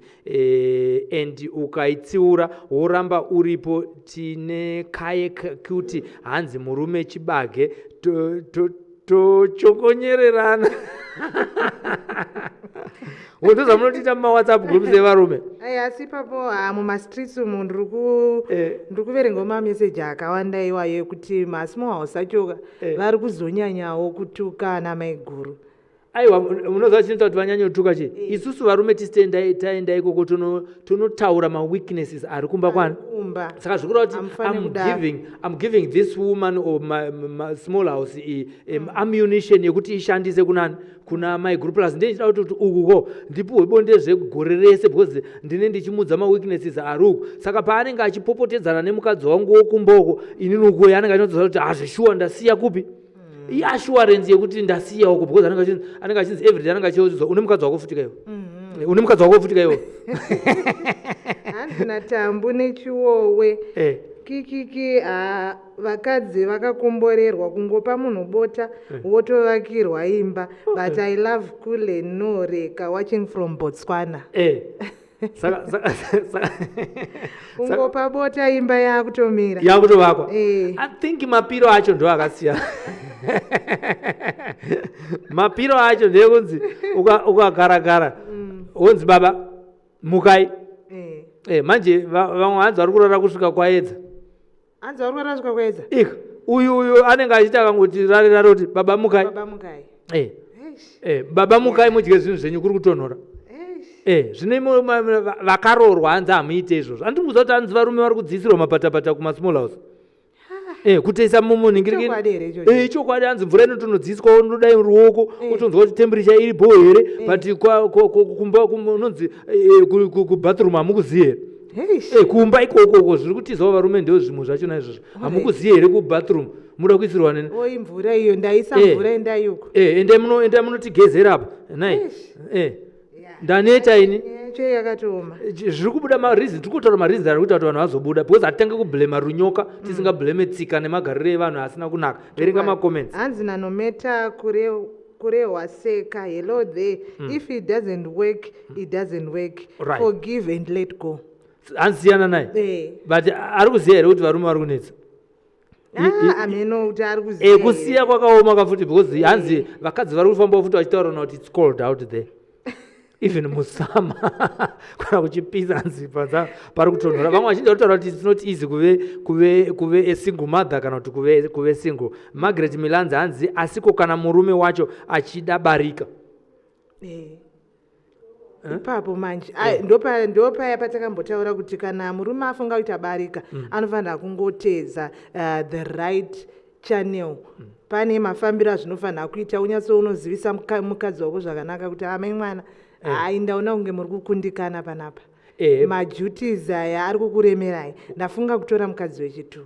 and ukaitsiura woramba uripo. tine kaye kuti hanzi murume chibage tochokonyererana ndoza munotiita mumawhatsapp groups evarume. asi papo mumastreets umu ndiri kuverengawo mameseji akawanda iwayo ekuti masmall house acho vari kuzonyanyawo kutuka ana maiguru. aiwa unoziva chinoita kuti vanyanye kutuka chii? isusu varume tisi taenda ikoko tonotaura maweaknesses ari kumba kwani. saka zvikureva kuti I'm giving this woman or my small house ammunition yekuti ishandise kunani kuna my group plus. ndechida kuti ukuko ndipuhwe bonde zvegore rese because ndine ndichimudza maweaknesses ari uku. saka paanenge achipopotedzana nemukadzi wangu wokumboko inini ukuyo anenge achinoziva kuti hazvishuwa ndasiya kupi iassurance yekuti ndasiya uko because anenge achinzi everyday anenge achiudzwa une mukadzi wako futika iwo une mukadzi wako futika iwo. hanzi natambu nechiwowe kikiki vakadzi vakakomborerwa kungopa munhu bota wotovakirwa imba but I love Kule Noreka watching from Botswana. kungopa bota imba yakutomira yakutovakwa. I think mapiro acho ndo akasiyana. mapiro acho ndekunzi ukagara wonzi baba mukai. manje vamwe hanzi vari kurara kusvika kwaedza. hanzi vari kurara kusvika kwaedza uyu anenge achiita akangoti rare kuti baba mukai. baba mukai mudye zvinhu zvenyu kuri kutonhora. zvine vakaroorwa hanzi hamuite izvozvo. andimudza kuti hanzi varume vari kudziisirwa mapatapata kumasmall house kutoisa mumunhingirikini chokwadi. hanzi mvura inotonodziiswa unodai ruoko utonzwa kuti temperature iripo here but unonzi kubathroom hamukuzivi here kumba ikokoko zviri kutizawo varume ndo zvimwe zvachona izvozvo hamukuzivi here kubathroom muda kuisirwa nini mvura iyo ndaisa mvura endayuko endai munotigezera apa nai ndaneta ini yakatoma zviri kubuda mareason. tiri kutaura mareason ari kuita kuti vanhu vazobuda because hatitange kublema runyoka tisingableme tsika nemagariro evanhu asina kunaka. verenga macomments. hanzi nanometa kurehwa seka hello there if it doesn't work it doesn't work. Forgive and let go. Ansiyana naye. But ari kuziya here kuti varume vari kunetsa. Ameno kuti ari kuziya. Kusiya kwakaoma kafuti because hanzi vakadzi vari kufamba futi vachitaura kuti it's cold out there. Even musama kana kuchipisa hanzi pari kutonhora. Vamwe vachida kutaura kuti it's not easy kuve a single mother kana kuti kuve single. Margaret Milanza hanzi asiko kana murume wacho achida barika. Ipapo manje ndopaya patakambotaura kuti kana murume afunga kuti abarika anofanira kungotedza the right channel. Pane mafambiro azvinofanira kuita unyatsonozivisa mukadzi wako zvakanaka kuti amai mwana ndaona kunge muri kukundikana panapa. Maduties aya ari kukuremerai. Ndafunga kutora mukadzi wechitu.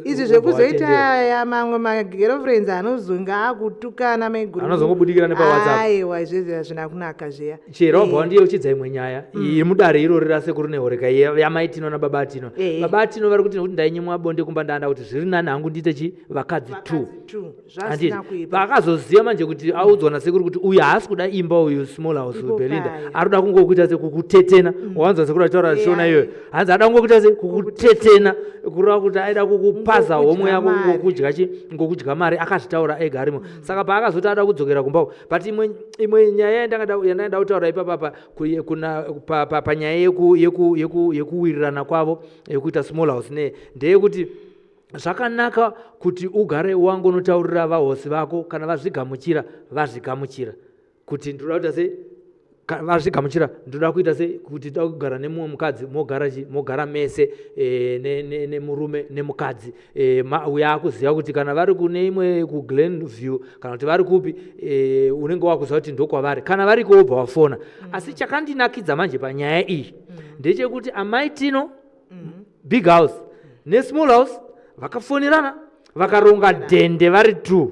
Izvi zvekuzoita mamwe magirlfriends anozonga akutukana maiguru anozongobudikira nepaWhatsApp. Aiwa izvezvi hazvina kunaka zviya. Chero wabva ndiye uchidza imwe nyaya iri mudare irori rasekuru nehoreka yamaitino nababa atino. Baba atino vari kuti ndainyimwa bonde kumba ndaanda kuti zviri nani hangu ndiite chi vakadzi 2. Vakazoziva manje kuti audzwa nasekuru kuti uyu haasi kuda imba uyu small house Belinda arikuda kungokuita sekukutetena. Wanzwa sekuru achitaura shona iyoyo hanzi ada kungokuita sekukutetena kureva kuti aida kukupaza homwe yako ngokudya mari akazvitaura ega arimo. Saka paakazoti ada kudzokera kumbao but imwe nyaya yandaenda kutaura ipapa panyaya yekuwirirana kwavo yekuita small house ndeyekuti zvakanaka kuti ugare wangonotaurira vahosi vako kana vazvigamuchira kuti ndoda kuita sei vazvigamuchira ndoda kuita sei kuti toda kugara nemumwe mukadzi mogara mese nemurume nemukadzi uya akuziva kuti kana vari kune imwe kuGlenview kana kuti vari kupi unenge wakuziva kuti ndokwavari kana vari kobva wafona. Asi chakandinakidza manje panyaya iyi ndechekuti amai tino big house nesmall house vakafonirana vakaronga dhende vari 2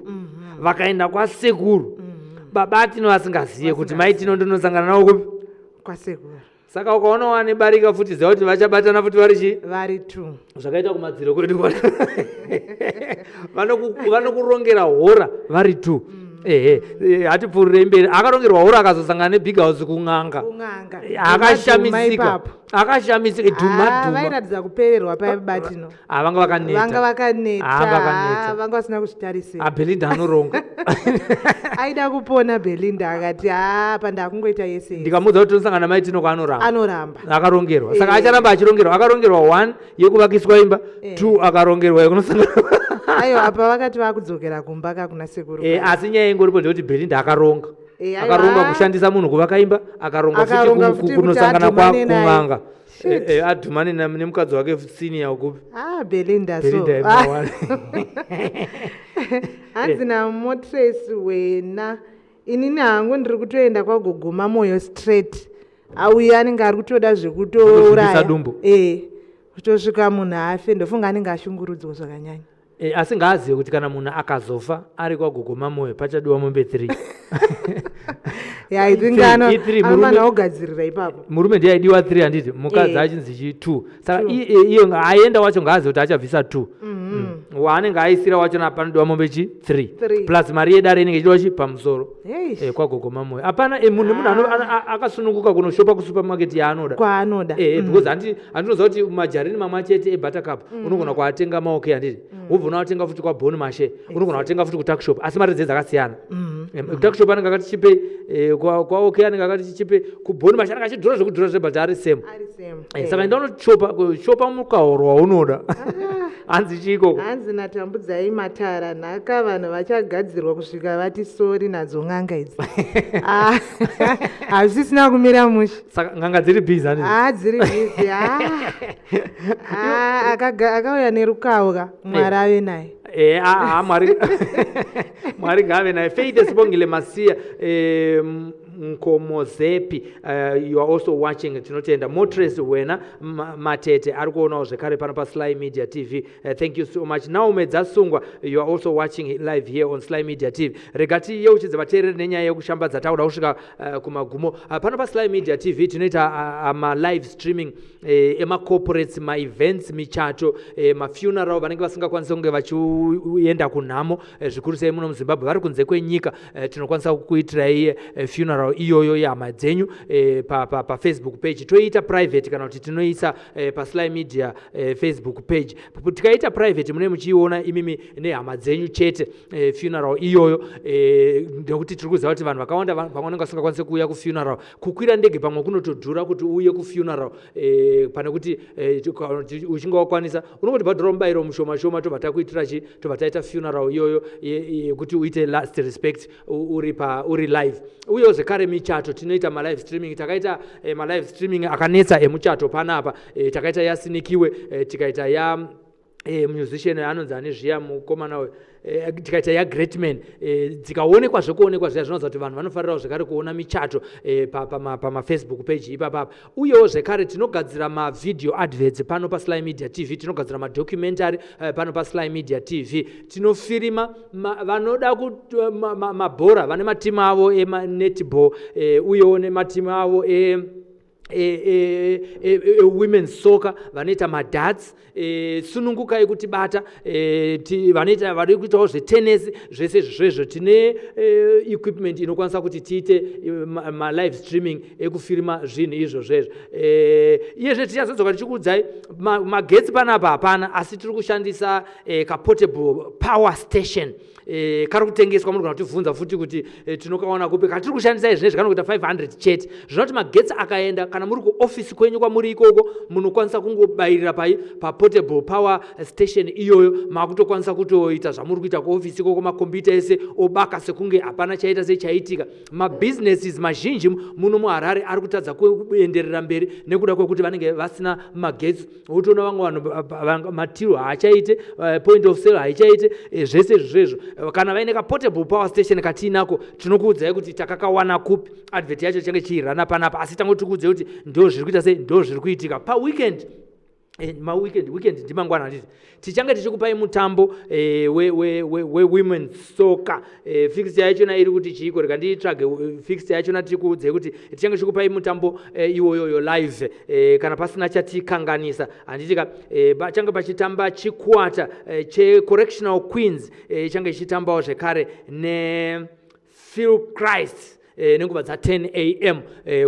vakaenda kwasekuru. Baba atino asingaziye kuti mai tino ndinosangana nawo kupi kwasekuru. Saka ukaona wane barika futi ziva kuti vachabatana futi vari 2 zvakaita kumadziro kwedu vanokurongera hora vari 2. Hatipfurirei mberi. Akarongerwa hora akazosangana nebig house kung'anga akashamisika vairatidza kupererwa pabatino. Vanga vakaneta vanga vasina kuzvitarisira. Belinda anoronga aida kupona Belinda akati pandakungoita yese. Ndikamudza kuti tinosangana maitino kwanoramba akarongerwa. Saka acharamba achirongerwa. Akarongerwa 1 yekuvakiswa imba 2 akarongerwa yekunosangana. Aiyo apa vakati vakudzokera kumba kakuna sekuru. Asi nyaya ingoripo ndekuti Belinda akaronga kushandisa munhu kuvaka imba akaronga futi kunosangana kung'anga adhumane nemukadzi wake senior ukupi Belinda hanzi namotres wena inini hangu ndiri kutoenda kwagogoma moyo straight auya anenge ari kutoda zvekutouraya kutosvika munhu afe ndofunga anenge ashungurudzwa zvakanyanya. Asi ngaazive kuti kana munhu akazofa ari kwagogoma moyo pachadiwa mombe 3. Anofanira kugadzirira ipapo. Murume ndiye aidiwa 3 handiti mukadzi achinzi 2. Saka iyo aenda wacho ngaazive kuti achabvisa 2. Waanenge aisira wacho napanodiwa mombe 3 plus mari yedare inenge ichidiwa pamusoro kwagogoma moyo. Hapana munhu akasununguka kunoshopa kusupermarket yaanoda kwaanoda because handinoziva kuti majarini mamwe chete ebuttercup unogona kuatenga maok handiti ubva unawatenga futi kwabhoni mashe unogona kutenga futi kutakshop asi mari dze dzakasiyana. Kutakshop anenge akati chipe kwaok anenge akati chipe kubhoni mashe anenge achidhura zvekudhura zvebut ari same. Saka enda unoshopa mukahoro waunoda hanzi chiko hanzi natambudzai matara nhaka vanhu vachagadzirwa kusvika vati sori nadzo ng'anga idzi hazvisisina kumira mushe. Saka ng'anga dziri bhizi dziri bhizi akauya nerukauka mwari ave naye. Mwari ngave naye. Faith Sibongile Masia Nkomozepi, you are also watching tinotenda Motres wena matete ari kuonawo zvekare pano paSly Media TV. Thank you so much. Naume Dzasungwa, you are also watching live here on Sly Media TV. Regati yeuchidza vateereri nenyaya yekushambadza tauda kusvika kumagumo pano paSly Media TV tinoita live streaming corporates events michato funeral vanenge vasingakwanisa kunge vachienda kunhamo zvikuru sei muno muZimbabwe vari kunze kwenyika tinokwanisa kukuitirai funeral funeral iyoyo yehama dzenyu pafacebook page. Toita private kana kuti tinoisa paSly Media Facebook page. Tikaita private mune muchiona imimi nehama dzenyu chete funeral iyoyo, nekuti tiri kuziva kuti vanhu vakawanda pamwe vasingakwanisi kuuya kufuneral. Kukwira ndege pamwe kunotodhura kuti uye kufuneral, pane kuti uchinge wakwanisa unongotibhadhara mubayiro mushoma shoma tobva taita funeral iyoyo kuti uite last respect uri live. Uyewo zvekare michato tinoita malive streaming. Takaita malive streaming akanetsa emuchato panapa, takaita yasinikiwe, tikaita musician anonzi ane zviya mukomana tikaita yagreatman. Dzikaonekwa zvekuonekwa zviya zvinoza kuti vanhu vanofanira zvekare kuona michato pamafacebook page ipapapa. Uyewo zvekare tinogadzira mavideo adverts pano paSly Media TV, tinogadzira madocumentary pano paSly Media TV, tinofirima vanoda mabhora vane matimu avo emanetball, uyewo nematimu avo women's soccer, vanoita madarts, sunungukai kutibata, vari kuitawo zvetennis, zvese zvezvo tine equipment inokwanisa kuti tiite malive streaming ekufirima zvinhu izvo zvezvo. Iyezve tichazodzoka tichikuudzai magetsi panapa hapana, asi tiri kushandisa kaportable power station kari kutengeswa. Munogona kutivhunza futi kuti tinokaona kupi. Katiri kushandisa izvi zvakanokuita 500 chete. Zvinoti magetsi akaenda, kana muri kuofisi kwenyu kwamuri ikoko, munokwanisa kungobayirira paportable power station iyoyo, makutokwanisa kutoita zvamuri kuita kuofisi ikoko. Makombiyuta ese obaka sekunge hapana chaita sechaitika. Mabusinesses mazhinji muno muHarare ari kutadza kuenderera mberi nekuda kwekuti vanenge vasina magetsi. Utoona vamwe vanhu matiro haachaite, point of sale haichaite, zvese zvezvo. Kana vaine kaportable power station katiinako, tinokuudzai kuti takakawana kupi. Advert yacho change chiirana panapa, asi tango tikuudzai kuti ndo zviri kuita sei, ndo zviri kuitika paweekend. Weekend ndimangwana handiti tichange tichikupai mutambo women's soccer. Fixture yachona iri kuti chiiko, reka ndiitsvage fixture yachona. Tiri kuudzai kuti tichange tichikupai mutambo iwoyoyo live, kana pasina chatikanganisa handitika. Change pachitamba chikwata checorrectional queens, change chitambawo zvekare nePhil Christ nenguva dza10 am.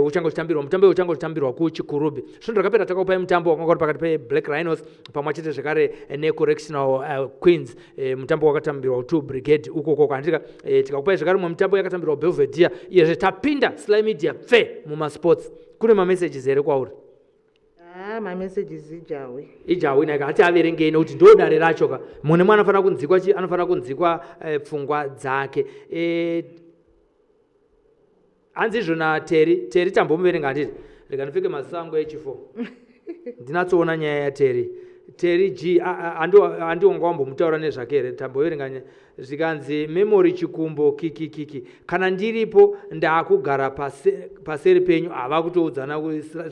Uchange uchitambirwa mutambo uchange uchitambirwa kuChikurubi. Svondo rakapera takakupai mutambo wakanga uri pakati peBlack Rhinos pamwe chete zvekare necorrectional queens, mutambo wakatambirwa ku2 brigade ukoko. Handika tikakupai zvekare mumwe mutambo yakatambirwa Belvedere. Iyezve tapinda Sly Media pfe mumasports. Kune mamessages here kwauri? Mamessages ijawi naika hati averengei nekuti ndo dare racho ka. Mune mwana anofanira kunzikwa pfungwa dzake. Hanzi zvona Terry tambomuverenga handiti. Reka ndipfeke masango echi4. Ndinatsoona nyaya yaTerry G andiwangawambomutaura nezvake here. Tamboverenga zvikanzi memory chikumbo kiki. Kana ndiripo ndakugara paseri penyu hava kutoudzana.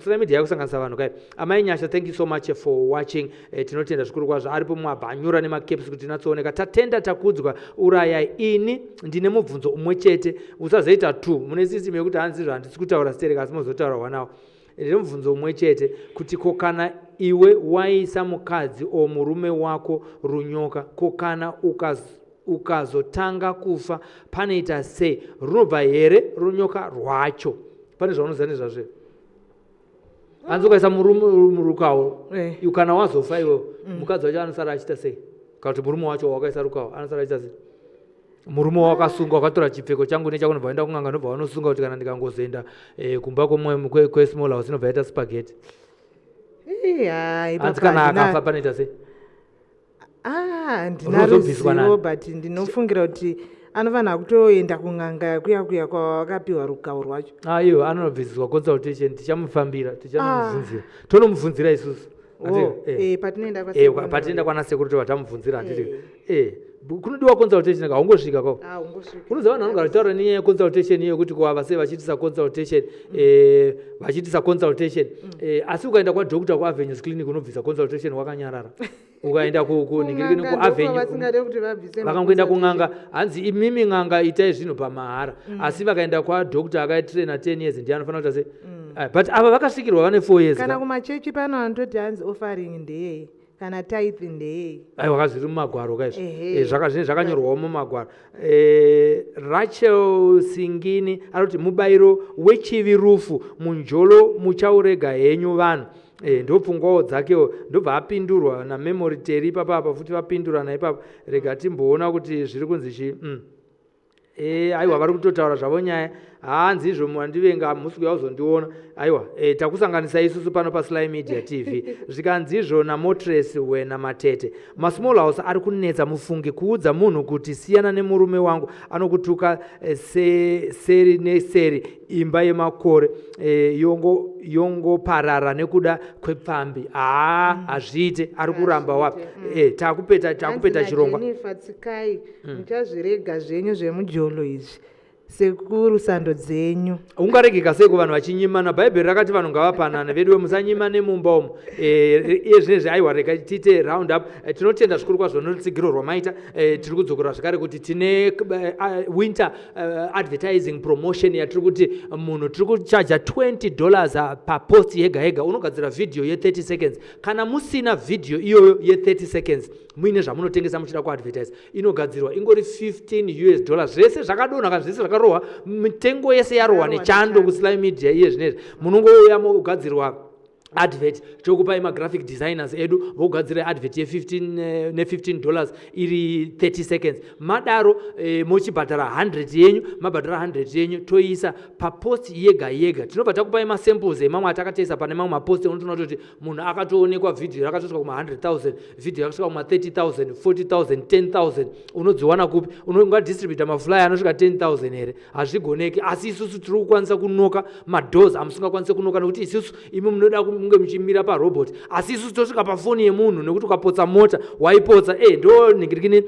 Sly Media yakusanganisa vanhu kai. Amai Nyasha, thank you so much for watching. Tinotenda zvikuru kwazvo. Aripo mwabhanyura nemacaps kuti tinatsooneka. Tatenda takudzwa urayai. Ini ndine mubvunzo umwe chete. Usazoita 2. Mune system yekuti hanzi handisi kutaura stereka asi mozotaura wanawo. Ndine mubvunzo umwe chete kuti kokana iwe waisa mukadzi o murume wako runyoka, kokana ukazotanga kufa panoita sei? Runobva here runyoka rwacho? Pane zvaunoziva nezvazvo? Hanzi ukaisa murukawo, kana wazofa iwe, mukadzi wacho anosara achiita sei? Kana kuti murume wacho wakaisa rukawo anosara achiita sei? Murume wakasunga, wakatora chipfeko changu nechakunobva waenda kunganga, nobva wanosunga kuti kana ndikangozoenda kumba kwomwe kwesmall house inobva yaita spaghetti. Hanzi kana akafa panoita sei? Ndina ruzivo, but ndinofungira kuti anofanira kutoenda kunganga kuya kwawakapiwa rukawo rwacho. Iwo anobviswa consultation, tichamufambira, tichanomubvunzira. Tonomubvunzira isusu. Patinoenda kwana sekuru tatamubvunzira handiti. Kunodiwa consultation ka ungosvika kwao. Unoziva vanhu vanogara taura nenyaya yeconsultation iyo kuti kwava sei vachiitisa consultation, asi ukaenda kwadhokota kuAvenues Clinic unobvisa consultation wakanyarara. Ukaenda kuAvenue vakangoenda kung'anga, hanzi imimi ng'anga itai zvinhu pamahara, asi vakaenda kwadhokota akaitraina 10 years ndiye anofanira kuita sei? But ava vakasvikirwa vane 4 years. Kana kumachechi pano vanototi hanzi offering ndeyei. kana tithe ndeyei aiwa zviri mumagwaro kaizvo Ehe. zvakanyorwawo mumagwaro Rachel Singini anoti mubayiro wechivi rufu munjolo muchaurega henyu vanhu ndopfungwawo dzakewo ndobva apindurwa namemory teri ipapapa futi vapindura naipapa rega timboona kuti zviri kunzi chii aiwa vari kutotaura zvavo nyaya hanzi izvo mandivenga musi yauzondiona aiwa takusanganisa isusu pano paSly Media TV zvikanzi izvo namotres wena matete masmall house ari kunetsa mufunge kuudza munhu kuti siyana nemurume wangu anokutuka seri neseri imba yemakore yongoparara nekuda kwepfambi hazviite ari kuramba wapi takupeta chirongwa tsikai muchazvirega zvenyu zvemujolo izvi sekuru sando dzenyu ungaregeka sei kuvanhu vachinyimana bhaibheri rakati vanhu ngavapanane vedu musanyima nemumba umo zvinezvi aiwa rega tiite round up tinotenda zvikuru kwazvo norutsigiro rwamaita tiri kudzokera zvakare kuti tine winter advertising promotion yatiri kuti munhu tiri kuchaja $20 papost yega yega unogadzira vhidhiyo ye30 seconds kana musina vhidhiyo iyoyo ye30 seconds muine zvamunotengesa muchida kuadvertise inogadzirwa ingori $15 zvese zvakadonha kana zvese zvakarohwa mitengo yese yarohwa nechando kuSly Media iye zvinezvi munongouya mogadzirwa advert tokupai magraphic designers edu vogadzira advert ye$15 iri 30 seconds madaro mochibhadhara 100 yenyu mabhadhara 100 yenyu toisa papost yega yega tinobva takupai masamples emamwe atakatesa pane mamwe mapost unotoona kuti munhu akatoonekwa vhidhiyo rakatosvika kuma 100,000 vhidhiyo yakasvika kuma 30,000 40,000 10,000 unodziwana kupi unongadistributa mafly anosvika 10,000 here hazvigoneki asi isusu tiri kukwanisa kunoka madoors amusingakwanise kunoka nekuti isusu imi munoda munge muchimira parobot asi isusu tosvika pafoni yemunhu nekuti ukapotsa mota waipotsa ndo ningirikini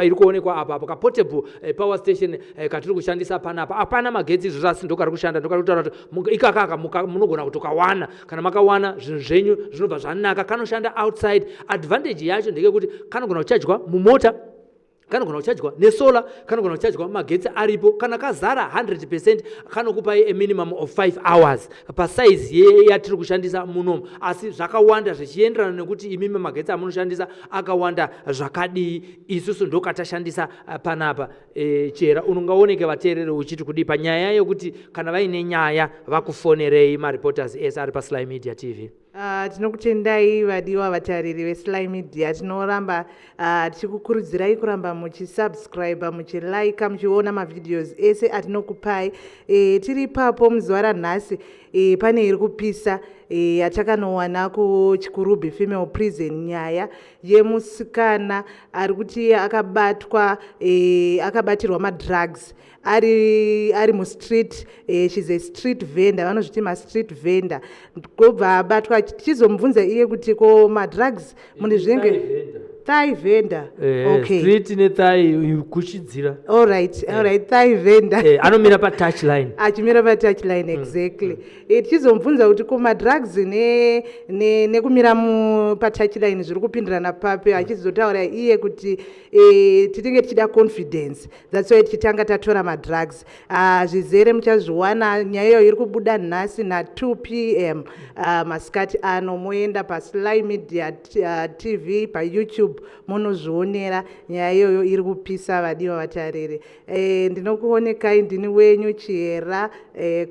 iri kuonekwa apa kaportable power station katiri kushandisa panapa apana magetsi izvo asi ndokari kushanda ndokari kutaura kuti ikakaka munogona kutokawana kana makawana zvinhu zvenyu zvinobva zvanaka kanoshanda outside advantage yacho ndekekuti kanogona kuchajwa mumota kanogona kuchajwa nesola kanogona kuchajwa magetsi aripo kana kazara 100% kanokupai a minimum of 5 hours pasaizi yatiri kushandisa munomu asi zvakawanda zvichienderana nekuti imimi magetsi amunoshandisa akawanda zvakadii isusu ndokatashandisa panapa chera unongaoneke vateereri uchiti kudii panyaya yokuti kana vaine nyaya vakufonerei mareporters ese ari paSly Media TV. Tinokutendai vadiwa vatariri veSly Media. Tinoramba tichikukurudzirai kuramba muchisubscribe muchilike muchiona mavideos ese atinokupai. Tiri ipapo muzuva ranhasi pane iri kupisa yatakanowana kuChikurubi Female Prison nyaya yemusikana ari kuti akabatirwa madrugs ari mustreet. She's a street vendor, vanozviti ma-street vendor. Kobva abatwa tichizomubvunza iye kuti ko madrugs mune zvinenge thigh vendor. Okay. Street nethigh kuchidzira. All right, thigh vendor. Anomira pa touchline. Achimira pa touchline, exactly. Tichizomubvunza kuti ko madrugs nekumira pa touchline zviri kupindirana pape achizotaura iye kuti titinge tichida confidence. That's why tichitanga tatora madrugs. Zvizere muchazviwana nyaya iyo iri kubuda nhasi na 2 p.m. masikati ano moenda paSly Media TV pa YouTube munozvionera nyaya iyoyo iri kupisa vadiwa vatariri. Ndinokuonekai ndini wenyu Chihera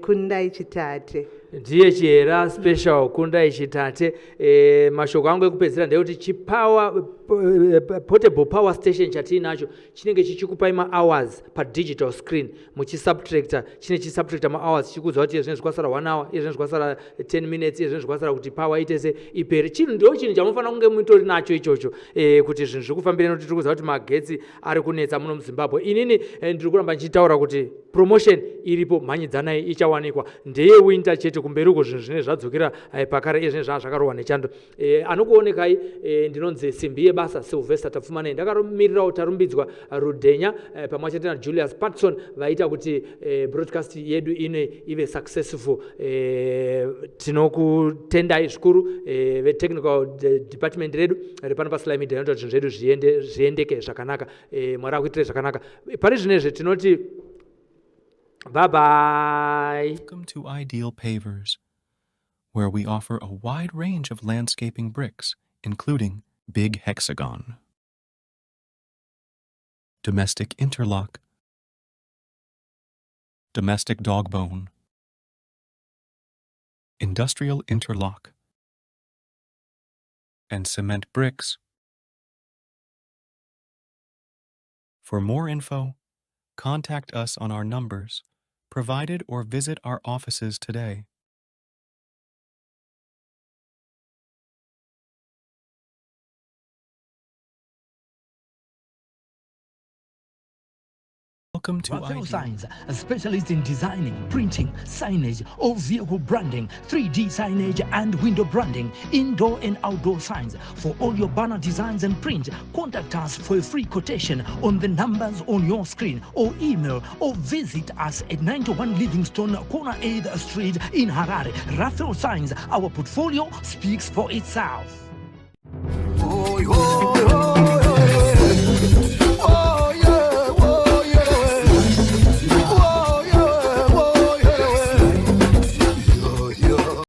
Kundai Chitate. Ndiye Chihera special Kundai Chitate. Mashoko angu ekupedzera ndeyekuti chipower portable power station chatinacho chinenge chichikupai ma-hours pa-digital screen muchisubtractor chine chisubtractor ma-hours chichikudza kuti izvene zvikwasara 1 hour izvene zvikwasara 10 minutes izvene zvikwasara kuti power itese iperi chinhu ndo chinhu chamunofanira kunge mutori nacho ichocho kuti zvinhu zviri kufambira nekuti tiri kuziva kuti magetsi ari kunetsa muno muZimbabwe. Inini ndiri kuramba ndichitaura kuti promotion iripo mhanyidzanai ichawanikwa ndeye winter chete kumberi uko zvinhu zvine zvadzokera pakare izvene zvaa zvakarohwa nechando. Anokuonekai ndinonzi simbi yebasa Sylvester Tafumanei ndakamirirawo tarumbidzwa Rudhenya pamwe chete naJulius Patson vaita kuti broadcast yedu ine ive successful. Tinokutendai zvikuru vetechnical department redu repano paSly Media kuti zvinhu zvedu zviendeke zvakanaka Mwari akuitire zvakanaka. Pari zvinezve tinoti bye bye. Welcome to Ideal Pavers, where we offer a wide range of landscaping bricks, including Big Hexagon, Domestic Interlock, Domestic Dog Bone, Industrial Interlock, and Cement Bricks. For more info, contact us on our numbers provided or visit our offices today. Welcome to Raphael ID. Signs, a specialist in designing, printing, signage, all vehicle branding, 3D signage and window branding, indoor and outdoor signs. For all your banner designs and print, contact us for a free quotation on the numbers on your screen, or email or visit us at 91 Livingstone, Corner 8th Street in Harare. Raphael Signs, our portfolio speaks for itself.